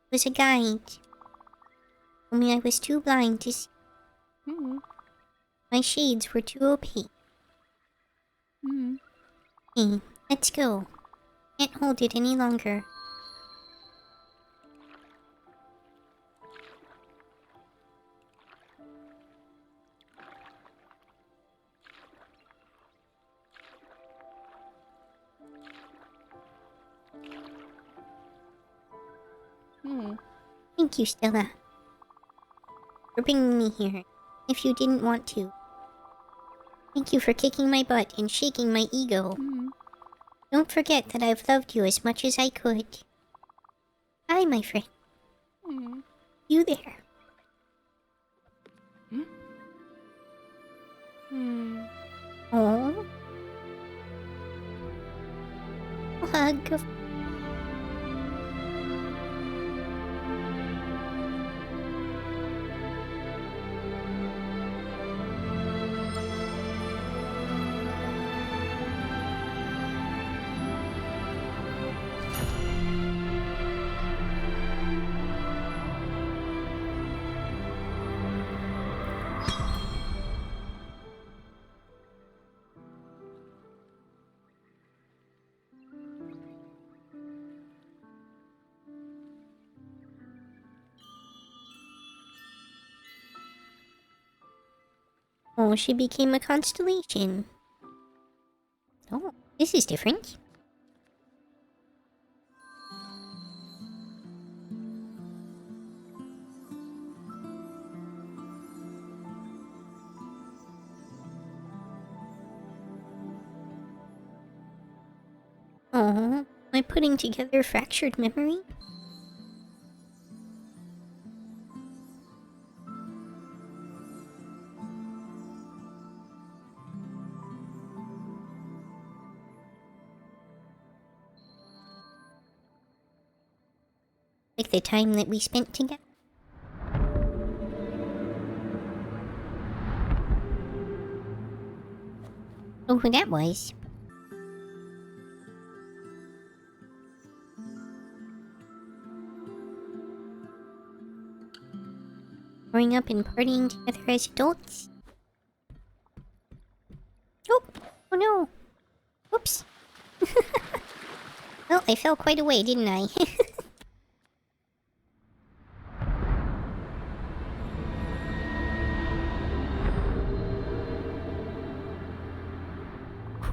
It was a guide. Only I was too blind to see. My shades were too opaque. Hey, let's go. Can't hold it any longer. Thank you, Stella. For bringing me here, if you didn't want to. Thank you for kicking my butt and shaking my ego. Don't forget that I've loved you as much as I could. Bye, my friend. You there. Oh. Hug. Oh, she became a constellation. Oh, this is different. Oh, am I putting together fractured memory? Like the time that we spent together? Oh, who that was? Growing up and partying together as adults? Oh! Oh no! Whoops! Well, I fell quite a way, didn't I?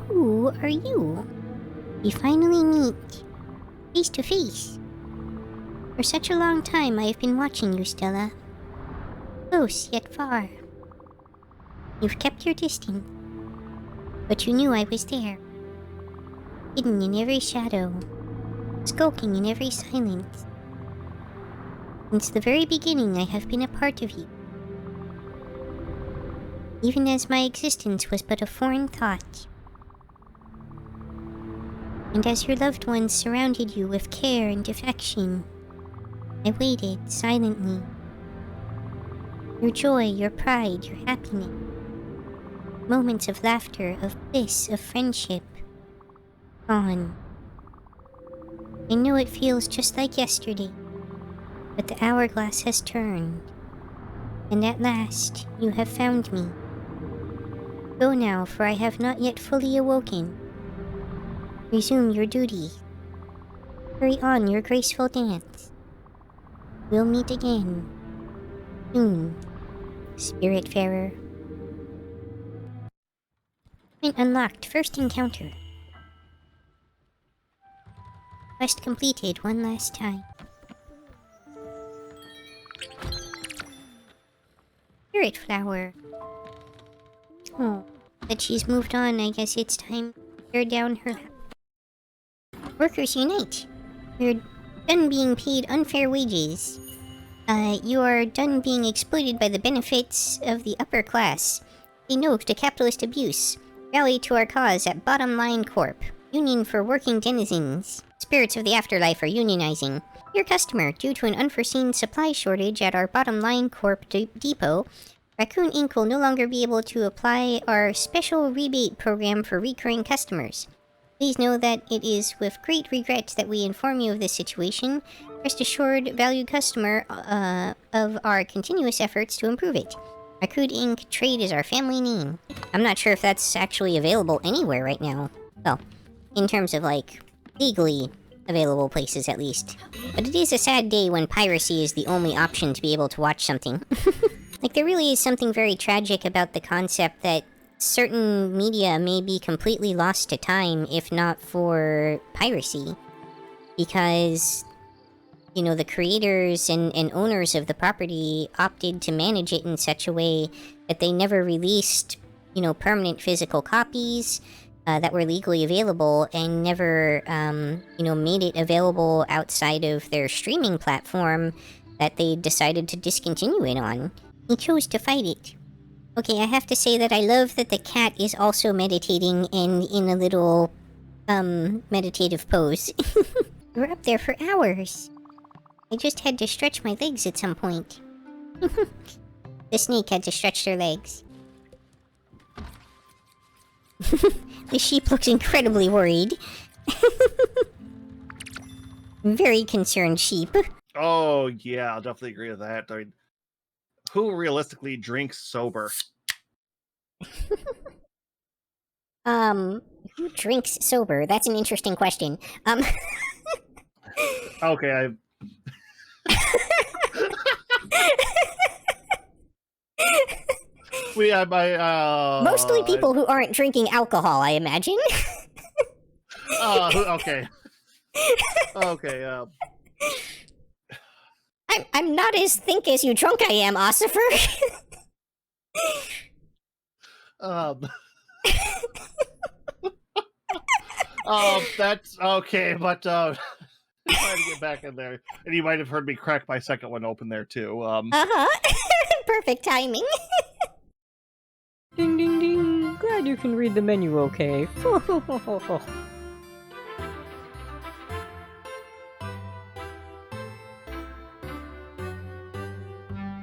Who are you? We finally meet. Face to face. For such a long time I have been watching you, Stella. Close yet far. You've kept your distance, but you knew I was there. Hidden in every shadow, skulking in every silence. Since the very beginning I have been a part of you. Even as my existence was but a foreign thought. And as your loved ones surrounded you with care and affection, I waited silently. Your joy, your pride, your happiness. Moments of laughter, of bliss, of friendship. Gone. I know it feels just like yesterday, but the hourglass has turned, and at last you have found me. Go now, for I have not yet fully awoken. Resume your duty. Carry on your graceful dance. We'll meet again. Soon, Spiritfarer. Point unlocked. First encounter. Quest completed one last time. Spirit Flower. Oh, but she's moved on. I guess it's time to tear down her... Workers unite! You're done being paid unfair wages. You are done being exploited by the benefits of the upper class. Say no to capitalist abuse. Rally to our cause at Bottom Line Corp. Union for Working Denizens. Spirits of the Afterlife are unionizing. Your customer, due to an unforeseen supply shortage at our Bottom Line Corp depot, Raccoon Inc. will no longer be able to apply our special rebate program for recurring customers. Please know that it is with great regret that we inform you of this situation. Rest assured, valued customer, of our continuous efforts to improve it. Raccoon Inc. Trade is our family name. I'm not sure if that's actually available anywhere right now. Well, in terms of, like, legally available places at least. But it is a sad day when piracy is the only option to be able to watch something. Like, there really is something very tragic about the concept that certain media may be completely lost to time if not for piracy. Because, you know, the creators and owners of the property opted to manage it in such a way that they never released, you know, permanent physical copies that were legally available, and never, you know, made it available outside of their streaming platform that they decided to discontinue it on. He chose to fight it. Okay, I have to say that I love that the cat is also meditating and in a little, meditative pose. We were up there for hours. I just had to stretch my legs at some point. The snake had to stretch their legs. The sheep looks incredibly worried. Very concerned sheep. Oh, yeah, I'll definitely agree with that. I mean, who realistically drinks sober? Who drinks sober? That's an interesting question. Okay, Mostly people who aren't drinking alcohol, I imagine. Okay. Okay, I'm not as think as you drunk I am, Ossifer. That's okay, but trying to get back in there, and you might have heard me crack my second one open there too. Perfect timing. Ding ding ding! Glad you can read the menu okay.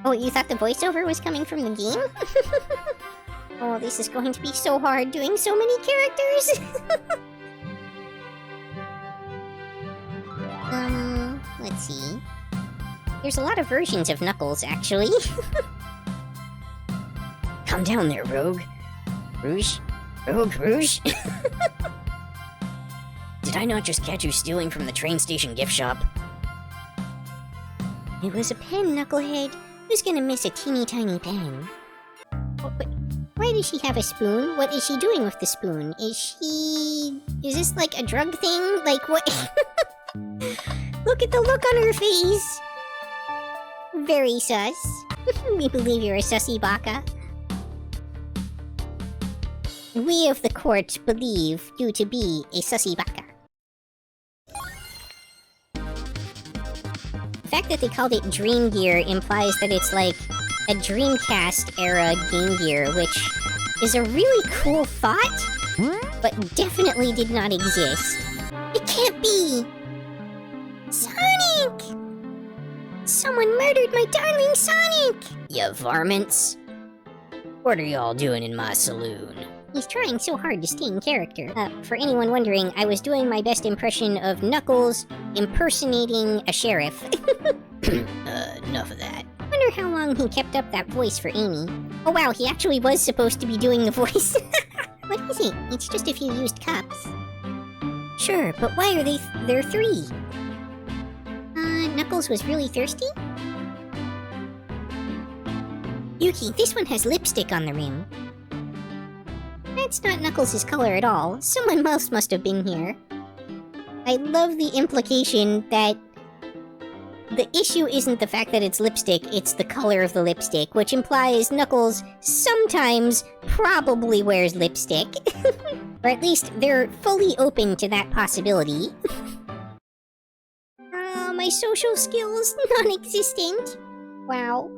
Oh, you thought the voiceover was coming from the game? Oh, this is going to be so hard doing so many characters! Let's see. There's a lot of versions of Knuckles, actually. Calm down there, Rogue. Rouge? Rogue Rouge? Did I not just catch you stealing from the train station gift shop? It was a pen, Knucklehead. Who's gonna miss a teeny tiny pen? Oh, but why does she have a spoon? What is she doing with the spoon? Is this like a drug thing? Like, what? Look at the look on her face! Very sus. We believe you're a sussy baka. We of the court believe you to be a sussy baka. The fact that they called it Dream Gear implies that it's like a Dreamcast era Game Gear, which is a really cool thought, but definitely did not exist. It can't be! Sonic! Someone murdered my darling Sonic! Ya varmints. What are y'all doing in my saloon? He's trying so hard to stay in character. For anyone wondering, I was doing my best impression of Knuckles impersonating a sheriff. Enough of that. Wonder how long he kept up that voice for Amy. Oh wow, he actually was supposed to be doing the voice. What is it? It's just a few used cups. Sure, but why are there 3? Knuckles was really thirsty? Yuki, this one has lipstick on the rim. That's not Knuckles' color at all. Someone else must have been here. I love the implication that the issue isn't the fact that it's lipstick, it's the color of the lipstick, which implies Knuckles sometimes probably wears lipstick. Or at least they're fully open to that possibility. My social skills non-existent. Wow.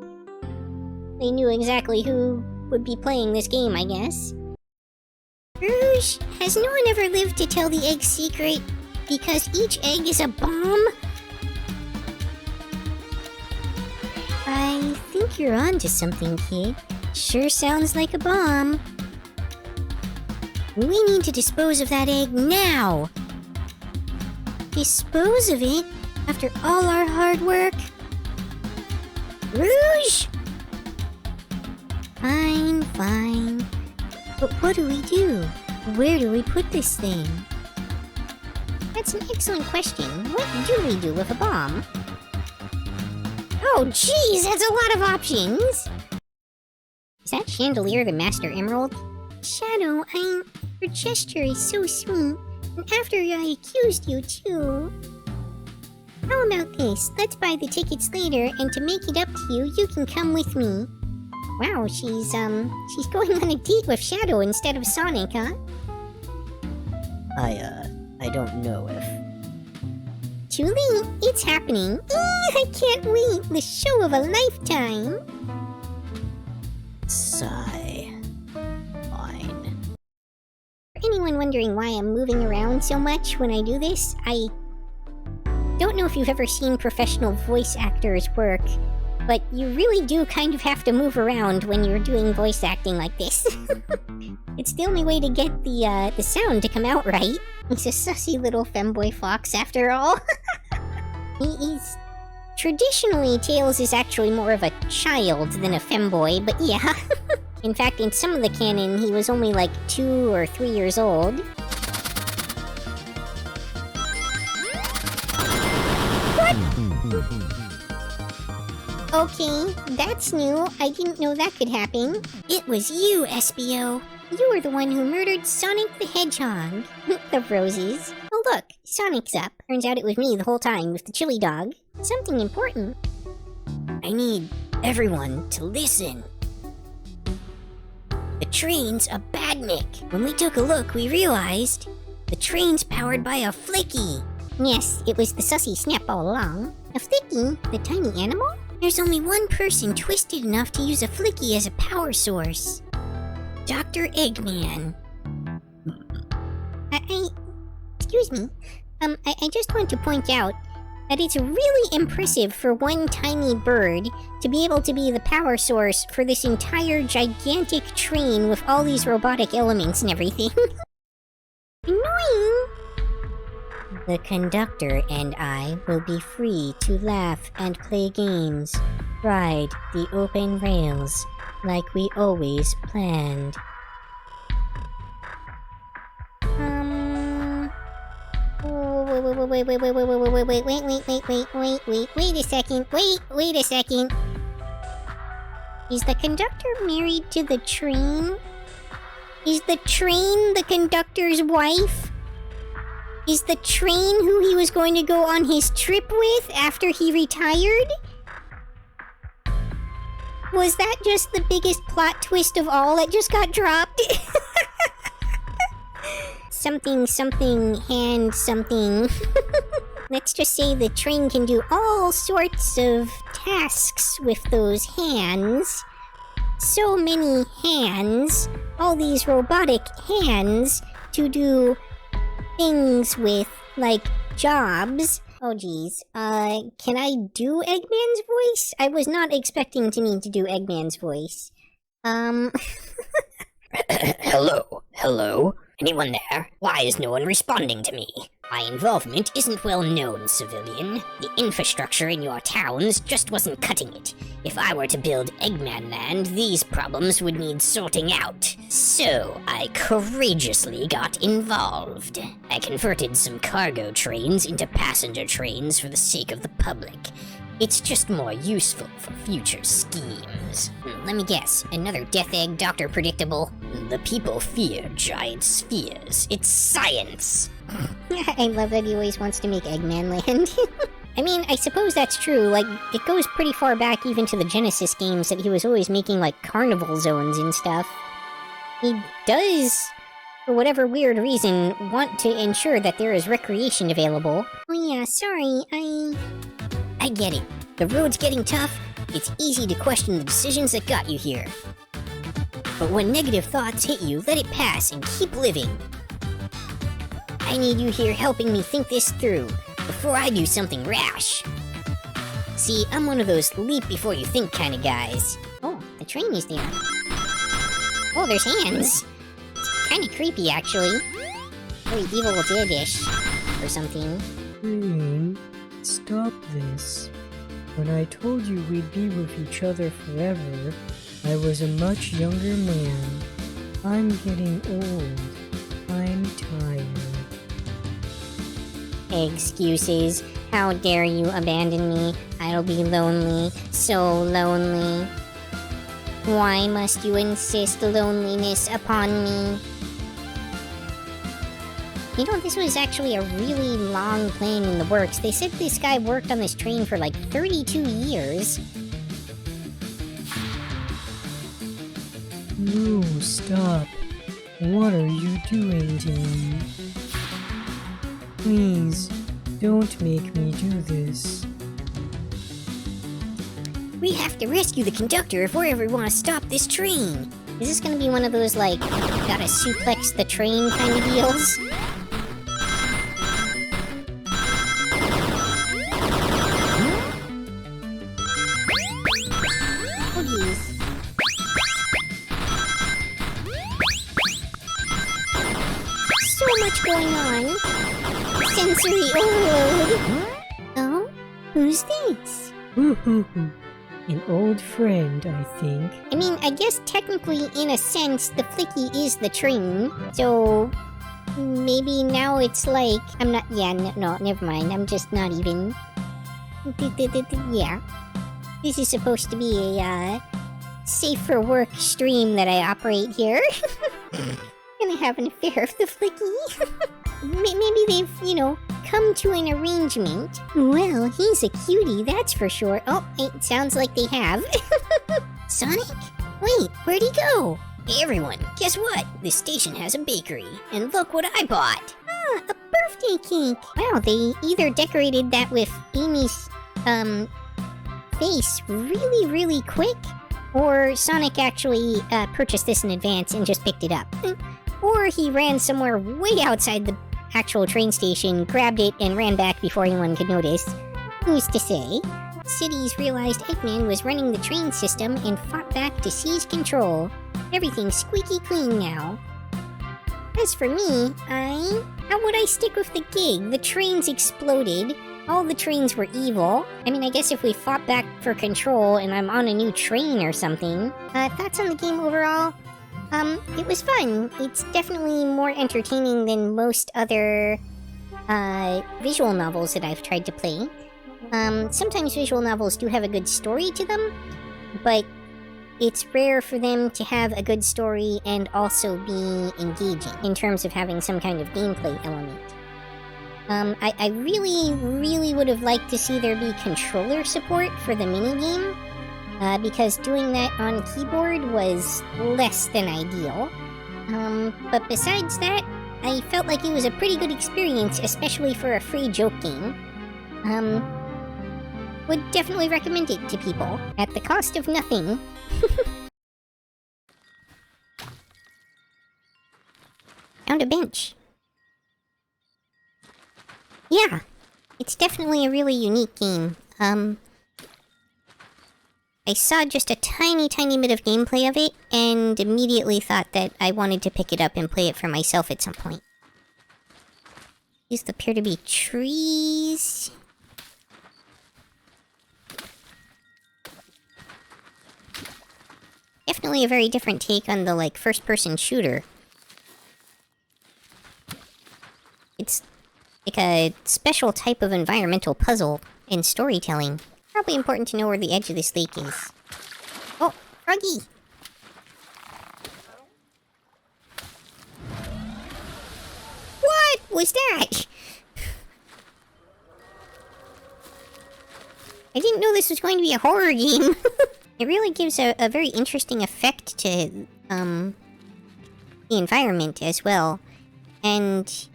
They knew exactly who would be playing this game, I guess. Rouge, has no one ever lived to tell the egg's secret? Because each egg is a bomb? I think you're onto something, kid. Sure sounds like a bomb. We need to dispose of that egg now! Dispose of it? After all our hard work? Rouge! Fine, fine. But what do we do? Where do we put this thing? That's an excellent question. What do we do with a bomb? Oh jeez, that's a lot of options! Is that chandelier the Master Emerald? Shadow, your gesture is so sweet. And after I accused you too... How about this? Let's buy the tickets later, and to make it up to you, you can come with me. Wow, she's going on a date with Shadow instead of Sonic, huh? I don't know if... Too late, it's happening. I can't wait, the show of a lifetime. Sigh. Fine. For anyone wondering why I'm moving around so much when I do this, I don't know if you've ever seen professional voice actors work, but you really do kind of have to move around when you're doing voice acting like this. It's the only way to get the sound to come out right. He's a sussy little femboy fox after all. He's... Traditionally, Tails is actually more of a child than a femboy, but yeah. In fact, in some of the canon, he was only like 2 or 3 years old. Okay, that's new. I didn't know that could happen. It was you, SBO. You were the one who murdered Sonic the Hedgehog. The roses. Oh look, Sonic's up. Turns out it was me the whole time with the chili dog. Something important. I need everyone to listen. The train's a badnik. When we took a look, we realized the train's powered by a flicky. Yes, it was the sussy Snap all along. A flicky? The tiny animal? There's only one person twisted enough to use a flicky as a power source. Dr. Eggman. Excuse me. I just want to point out that it's really impressive for one tiny bird to be able to be the power source for this entire gigantic train with all these robotic elements and everything. Annoying! The conductor and I will be free to laugh and play games, ride the open rails, like we always planned. Wait a second. Wait a second. Is the conductor married to the train? Is the train the conductor's wife? Is the train who he was going to go on his trip with after he retired? Was that just the biggest plot twist of all that just got dropped? Something, hand, something. Let's just say the train can do all sorts of tasks with those hands. So many hands, all these robotic hands to do things with, like jobs. Oh geez, can I do Eggman's voice? I was not expecting to need to do Eggman's voice. Hello? Anyone there? Why is no one responding to me? My involvement isn't well known, civilian. The infrastructure in your towns just wasn't cutting it. If I were to build Eggman Land, these problems would need sorting out. So, I courageously got involved. I converted some cargo trains into passenger trains for the sake of the public. It's just more useful for future schemes. Let me guess, another Death Egg Dr. Predictable? The people fear giant spheres. It's science. I love that he always wants to make Eggman Land. I mean, I suppose that's true. Like, it goes pretty far back even to the Genesis games that he was always making, like, carnival zones and stuff. He does, for whatever weird reason, want to ensure that there is recreation available. Oh yeah, sorry, I get it. The road's getting tough. It's easy to question the decisions that got you here. But when negative thoughts hit you, let it pass and keep living. I need you here helping me think this through before I do something rash. See, I'm one of those leap before you think kind of guys. Oh, the train is there. Oh, there's hands. It's kind of creepy, actually. Very Evil Dead-ish, or something. Stop this. When I told you we'd be with each other forever, I was a much younger man. I'm getting old. I'm tired. Excuses. How dare you abandon me? I'll be lonely. So lonely. Why must you insist loneliness upon me? You know, this was actually a really long plan in the works. They said this guy worked on this train for like 32 years. No, stop. What are you doing to me? Please, don't make me do this. We have to rescue the conductor if we ever want to stop this train. Is this gonna be one of those, like, gotta suplex the train kind of deals? Going on? Sensory overload. Oh? Who's this? An old friend, I think. I mean, I guess technically, in a sense, the Flicky is the train. So, maybe now it's like... I'm not... Yeah, no, never mind. I'm just not even... Yeah. This is supposed to be a, safe for work stream that I operate here. Gonna have an affair with the Flicky. Maybe they've, you know, come to an arrangement. Well, he's a cutie, that's for sure. Oh, it sounds like they have. Sonic? Wait, where'd he go? Hey everyone, guess what? This station has a bakery, and look what I bought! Ah, a birthday cake! Wow, they either decorated that with Amy's, face really, really quick, or Sonic actually, purchased this in advance and just picked it up. Or he ran somewhere way outside the actual train station, grabbed it, and ran back before anyone could notice. Who's to say? Cities realized Eggman was running the train system and fought back to seize control. Everything's squeaky clean now. As for me, how would I stick with the gig? The trains exploded. All the trains were evil. I mean, I guess if we fought back for control and I'm on a new train or something. Thoughts on the game overall? It was fun. It's definitely more entertaining than most other, visual novels that I've tried to play. Sometimes visual novels do have a good story to them, but it's rare for them to have a good story and also be engaging in terms of having some kind of gameplay element. I really, really would have liked to see there be controller support for the minigame, because doing that on keyboard was less than ideal. But besides that, I felt like it was a pretty good experience, especially for a free joke game. Would definitely recommend it to people, at the cost of nothing. Found a bench. Yeah, it's definitely a really unique game. I saw just a tiny bit of gameplay of it, and immediately thought that I wanted to pick it up and play it for myself at some point. These appear to be trees. Definitely a very different take on the, like, first-person shooter. It's like a special type of environmental puzzle in storytelling. Probably important to know where the edge of this lake is. Oh, Froggy! What was that? I didn't know this was going to be a horror game. It really gives a very interesting effect to, the environment as well. And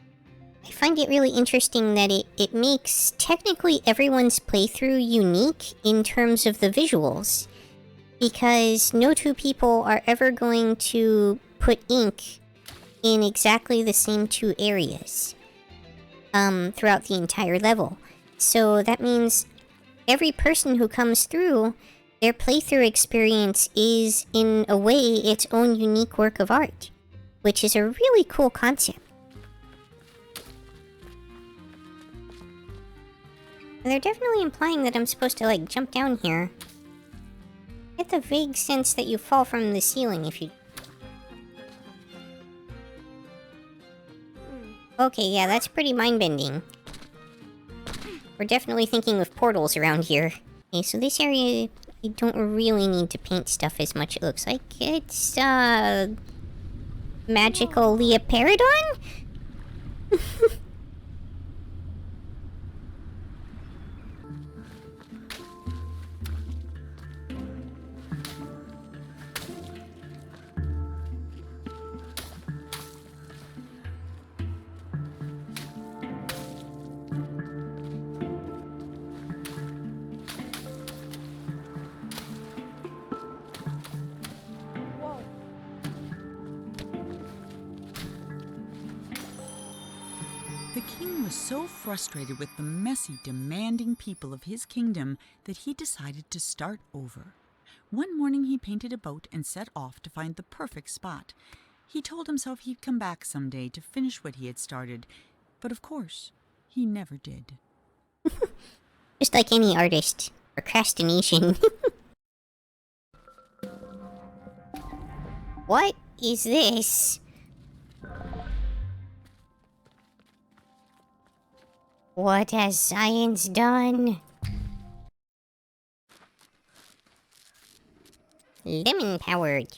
I find it really interesting that it makes technically everyone's playthrough unique in terms of the visuals. Because no two people are ever going to put ink in exactly the same two areas throughout the entire level. So that means every person who comes through, their playthrough experience is, in a way, its own unique work of art. Which is a really cool concept. They're definitely implying that I'm supposed to, like, jump down here. I get the vague sense that you fall from the ceiling if you... Okay, yeah, that's pretty mind-bending. We're definitely thinking of portals around here. Okay, so this area, I don't really need to paint stuff as much, it looks like. It's, magical Leoparidon? The king was so frustrated with the messy, demanding people of his kingdom that he decided to start over. One morning he painted a boat and set off to find the perfect spot. He told himself he'd come back someday to finish what he had started, but of course, he never did. Just like any artist. Procrastination. What is this? What has science done? Lemon powered.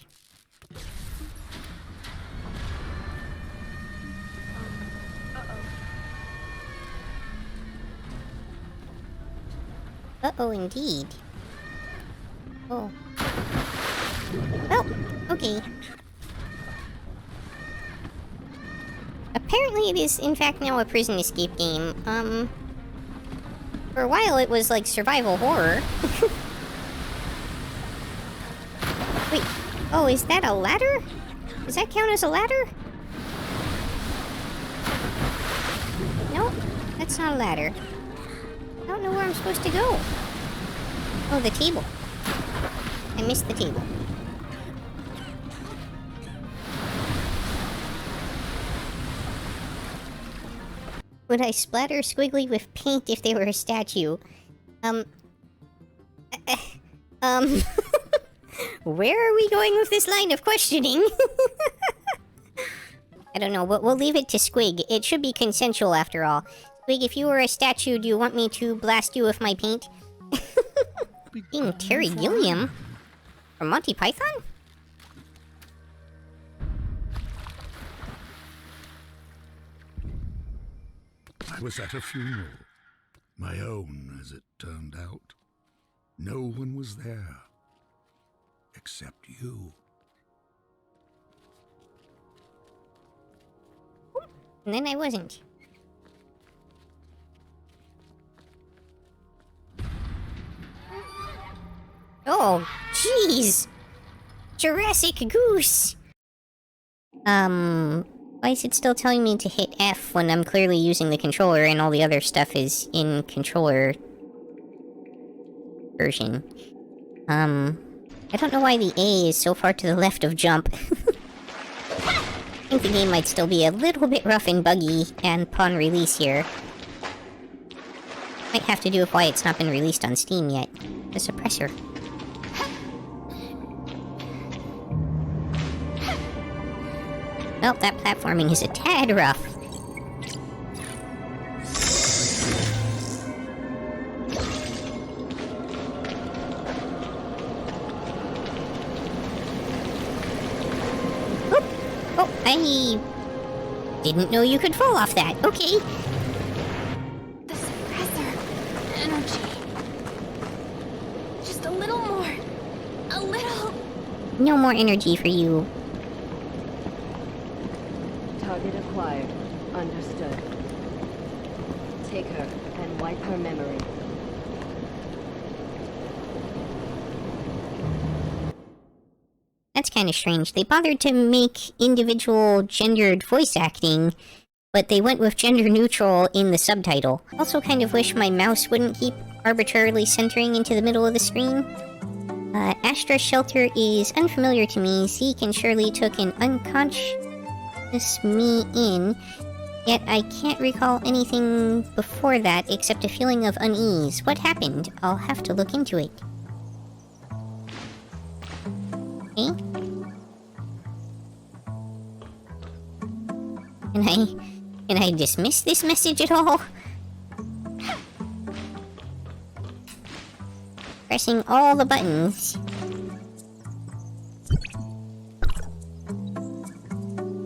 Uh-oh, indeed. Oh. Oh, okay. Apparently it is, in fact, now a prison escape game. For a while it was like survival horror. Wait, oh, is that a ladder? Does that count as a ladder? No, that's not a ladder. I don't know where I'm supposed to go. Oh, the table. I missed the table. Would I splatter Squiggly with paint if they were a statue? Where are we going with this line of questioning? I don't know, but we'll leave it to Squig. It should be consensual after all. Squig, if you were a statue, do you want me to blast you with my paint? Being Terry Gilliam? From Monty Python? I was at a funeral. My own, as it turned out. No one was there. Except you. And then I wasn't. Oh, jeez! Jurassic Goose! Why is it still telling me to hit F when I'm clearly using the controller and all the other stuff is in controller version? I don't know why the A is so far to the left of jump. I think the game might still be a little bit rough and buggy and upon release here. Might have to do with why it's not been released on Steam yet. The suppressor. Well, that platforming is a tad rough. Oop. Oh, I didn't know you could fall off that. Okay. The suppressor. Energy. Just a little more. A little. No more energy for you. Target acquired. Understood. Take her and wipe her memory. That's kind of strange. They bothered to make individual gendered voice acting, but they went with gender neutral in the subtitle. Also kind of wish my mouse wouldn't keep arbitrarily centering into the middle of the screen. Astra Shelter is unfamiliar to me. Zeke and Shirley took an unconscious me in, yet I can't recall anything before that except a feeling of unease. What happened? I'll have to look into it. Okay. Can I dismiss this message at all? Pressing all the buttons.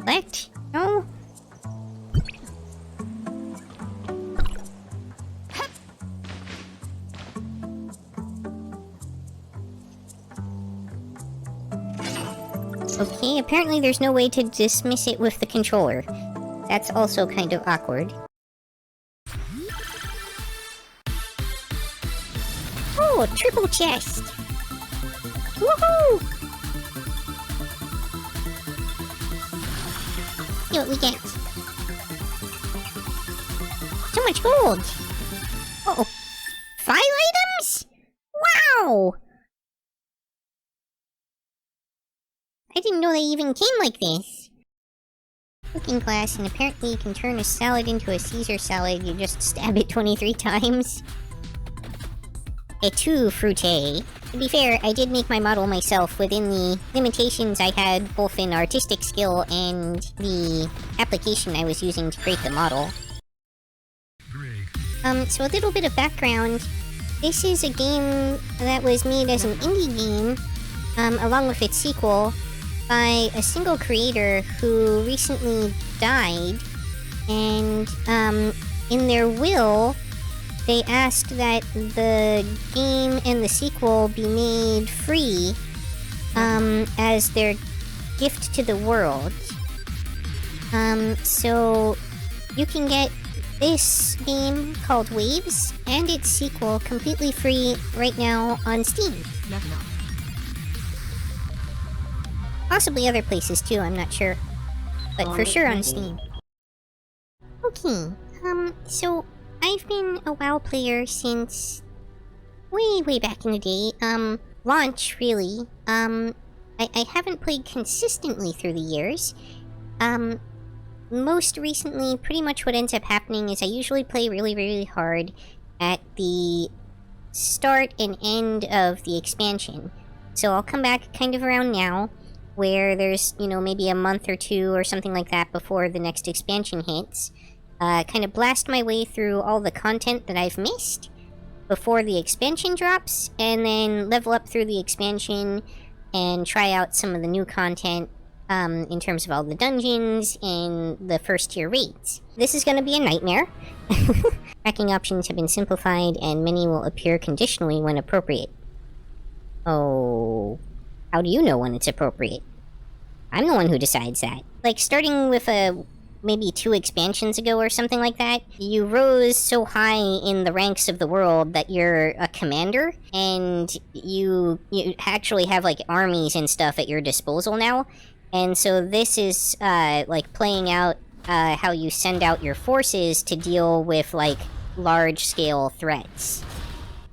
What? No? Okay, apparently there's no way to dismiss it with the controller. That's also kind of awkward. Oh, triple chest! Woohoo! See what we get. So much gold! Uh-oh. 5 items? Wow! I didn't know they even came like this. Cooking class, and apparently you can turn a salad into a Caesar salad. You just stab it 23 times. Et fruite. To be fair, I did make my model myself within the limitations I had both in artistic skill and the application I was using to create the model. So a little bit of background. This is a game that was made as an indie game, along with its sequel, by a single creator who recently died, and in their will, they asked that the game and the sequel be made free as their gift to the world. So you can get this game called Waves and its sequel completely free right now on Steam. Possibly other places too, I'm not sure. But for sure on Steam. Okay, so I've been a WoW player since way back in the day. Launch, really. I haven't played consistently through the years. Most recently, pretty much what ends up happening is I usually play really hard at the start and end of the expansion. So I'll come back kind of around now, where there's, you know, maybe a month or two or something like that before the next expansion hits. Kind of blast my way through all the content that I've missed before the expansion drops, and then level up through the expansion and try out some of the new content in terms of all the dungeons and the first tier raids. This is going to be a nightmare, Tracking options have been simplified, and many will appear conditionally when appropriate. Oh... How do you know when it's appropriate? I'm the one who decides that. Like, starting with maybe 2 expansions ago or something like that, you rose so high in the ranks of the world that you're a commander, and you actually have, like, armies and stuff at your disposal now. And so this is, like, playing out how you send out your forces to deal with, like, large-scale threats.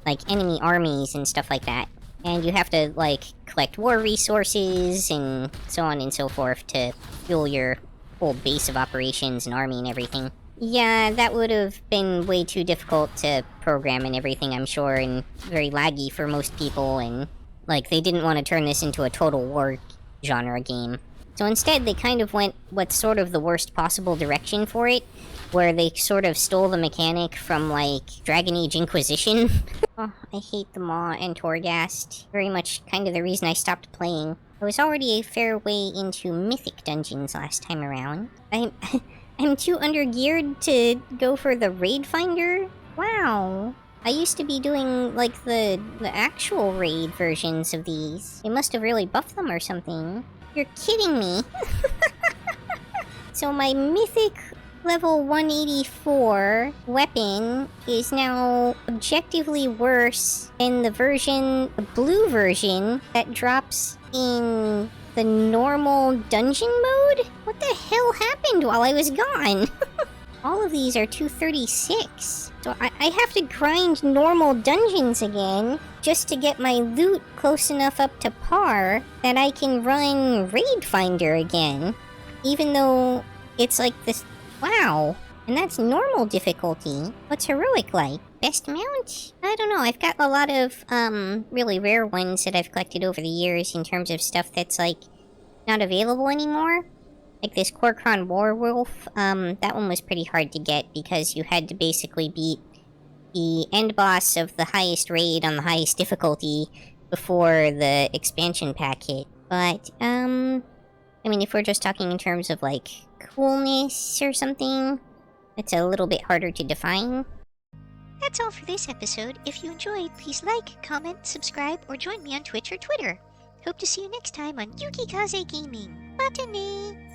Like, enemy armies and stuff like that. And you have to, like, collect war resources and so on and so forth to fuel your whole base of operations and army and everything. Yeah, that would have been way too difficult to program and everything, I'm sure, and very laggy for most people, and, like, they didn't want to turn this into a Total War genre game. So instead, they kind of went what's sort of the worst possible direction for it, where they sort of stole the mechanic from, like, Dragon Age Inquisition. Oh, I hate the Maw and Torghast. Very much kind of the reason I stopped playing. I was already a fair way into Mythic dungeons last time around. I'm too undergeared to go for the Raid Finder? Wow. I used to be doing, like, the actual raid versions of these. They must have really buffed them or something. You're kidding me. So my Mythic level 184 weapon is now objectively worse than the blue version that drops in the normal dungeon mode? What the hell happened while I was gone? All of these are 236. So I have to grind normal dungeons again just to get my loot close enough up to par that I can run Raid Finder again. Even though it's like this... Wow. And that's normal difficulty. What's heroic like? Best mount? I don't know. I've got a lot of, really rare ones that I've collected over the years in terms of stuff that's, like, not available anymore. Like this Korkron Warwolf, that one was pretty hard to get because you had to basically beat the end boss of the highest raid on the highest difficulty before the expansion pack hit. But, I mean, if we're just talking in terms of, like, coolness or something, it's a little bit harder to define. That's all for this episode. If you enjoyed, please like, comment, subscribe, or join me on Twitch or Twitter. Hope to see you next time on Yukikaze Gaming. Matane!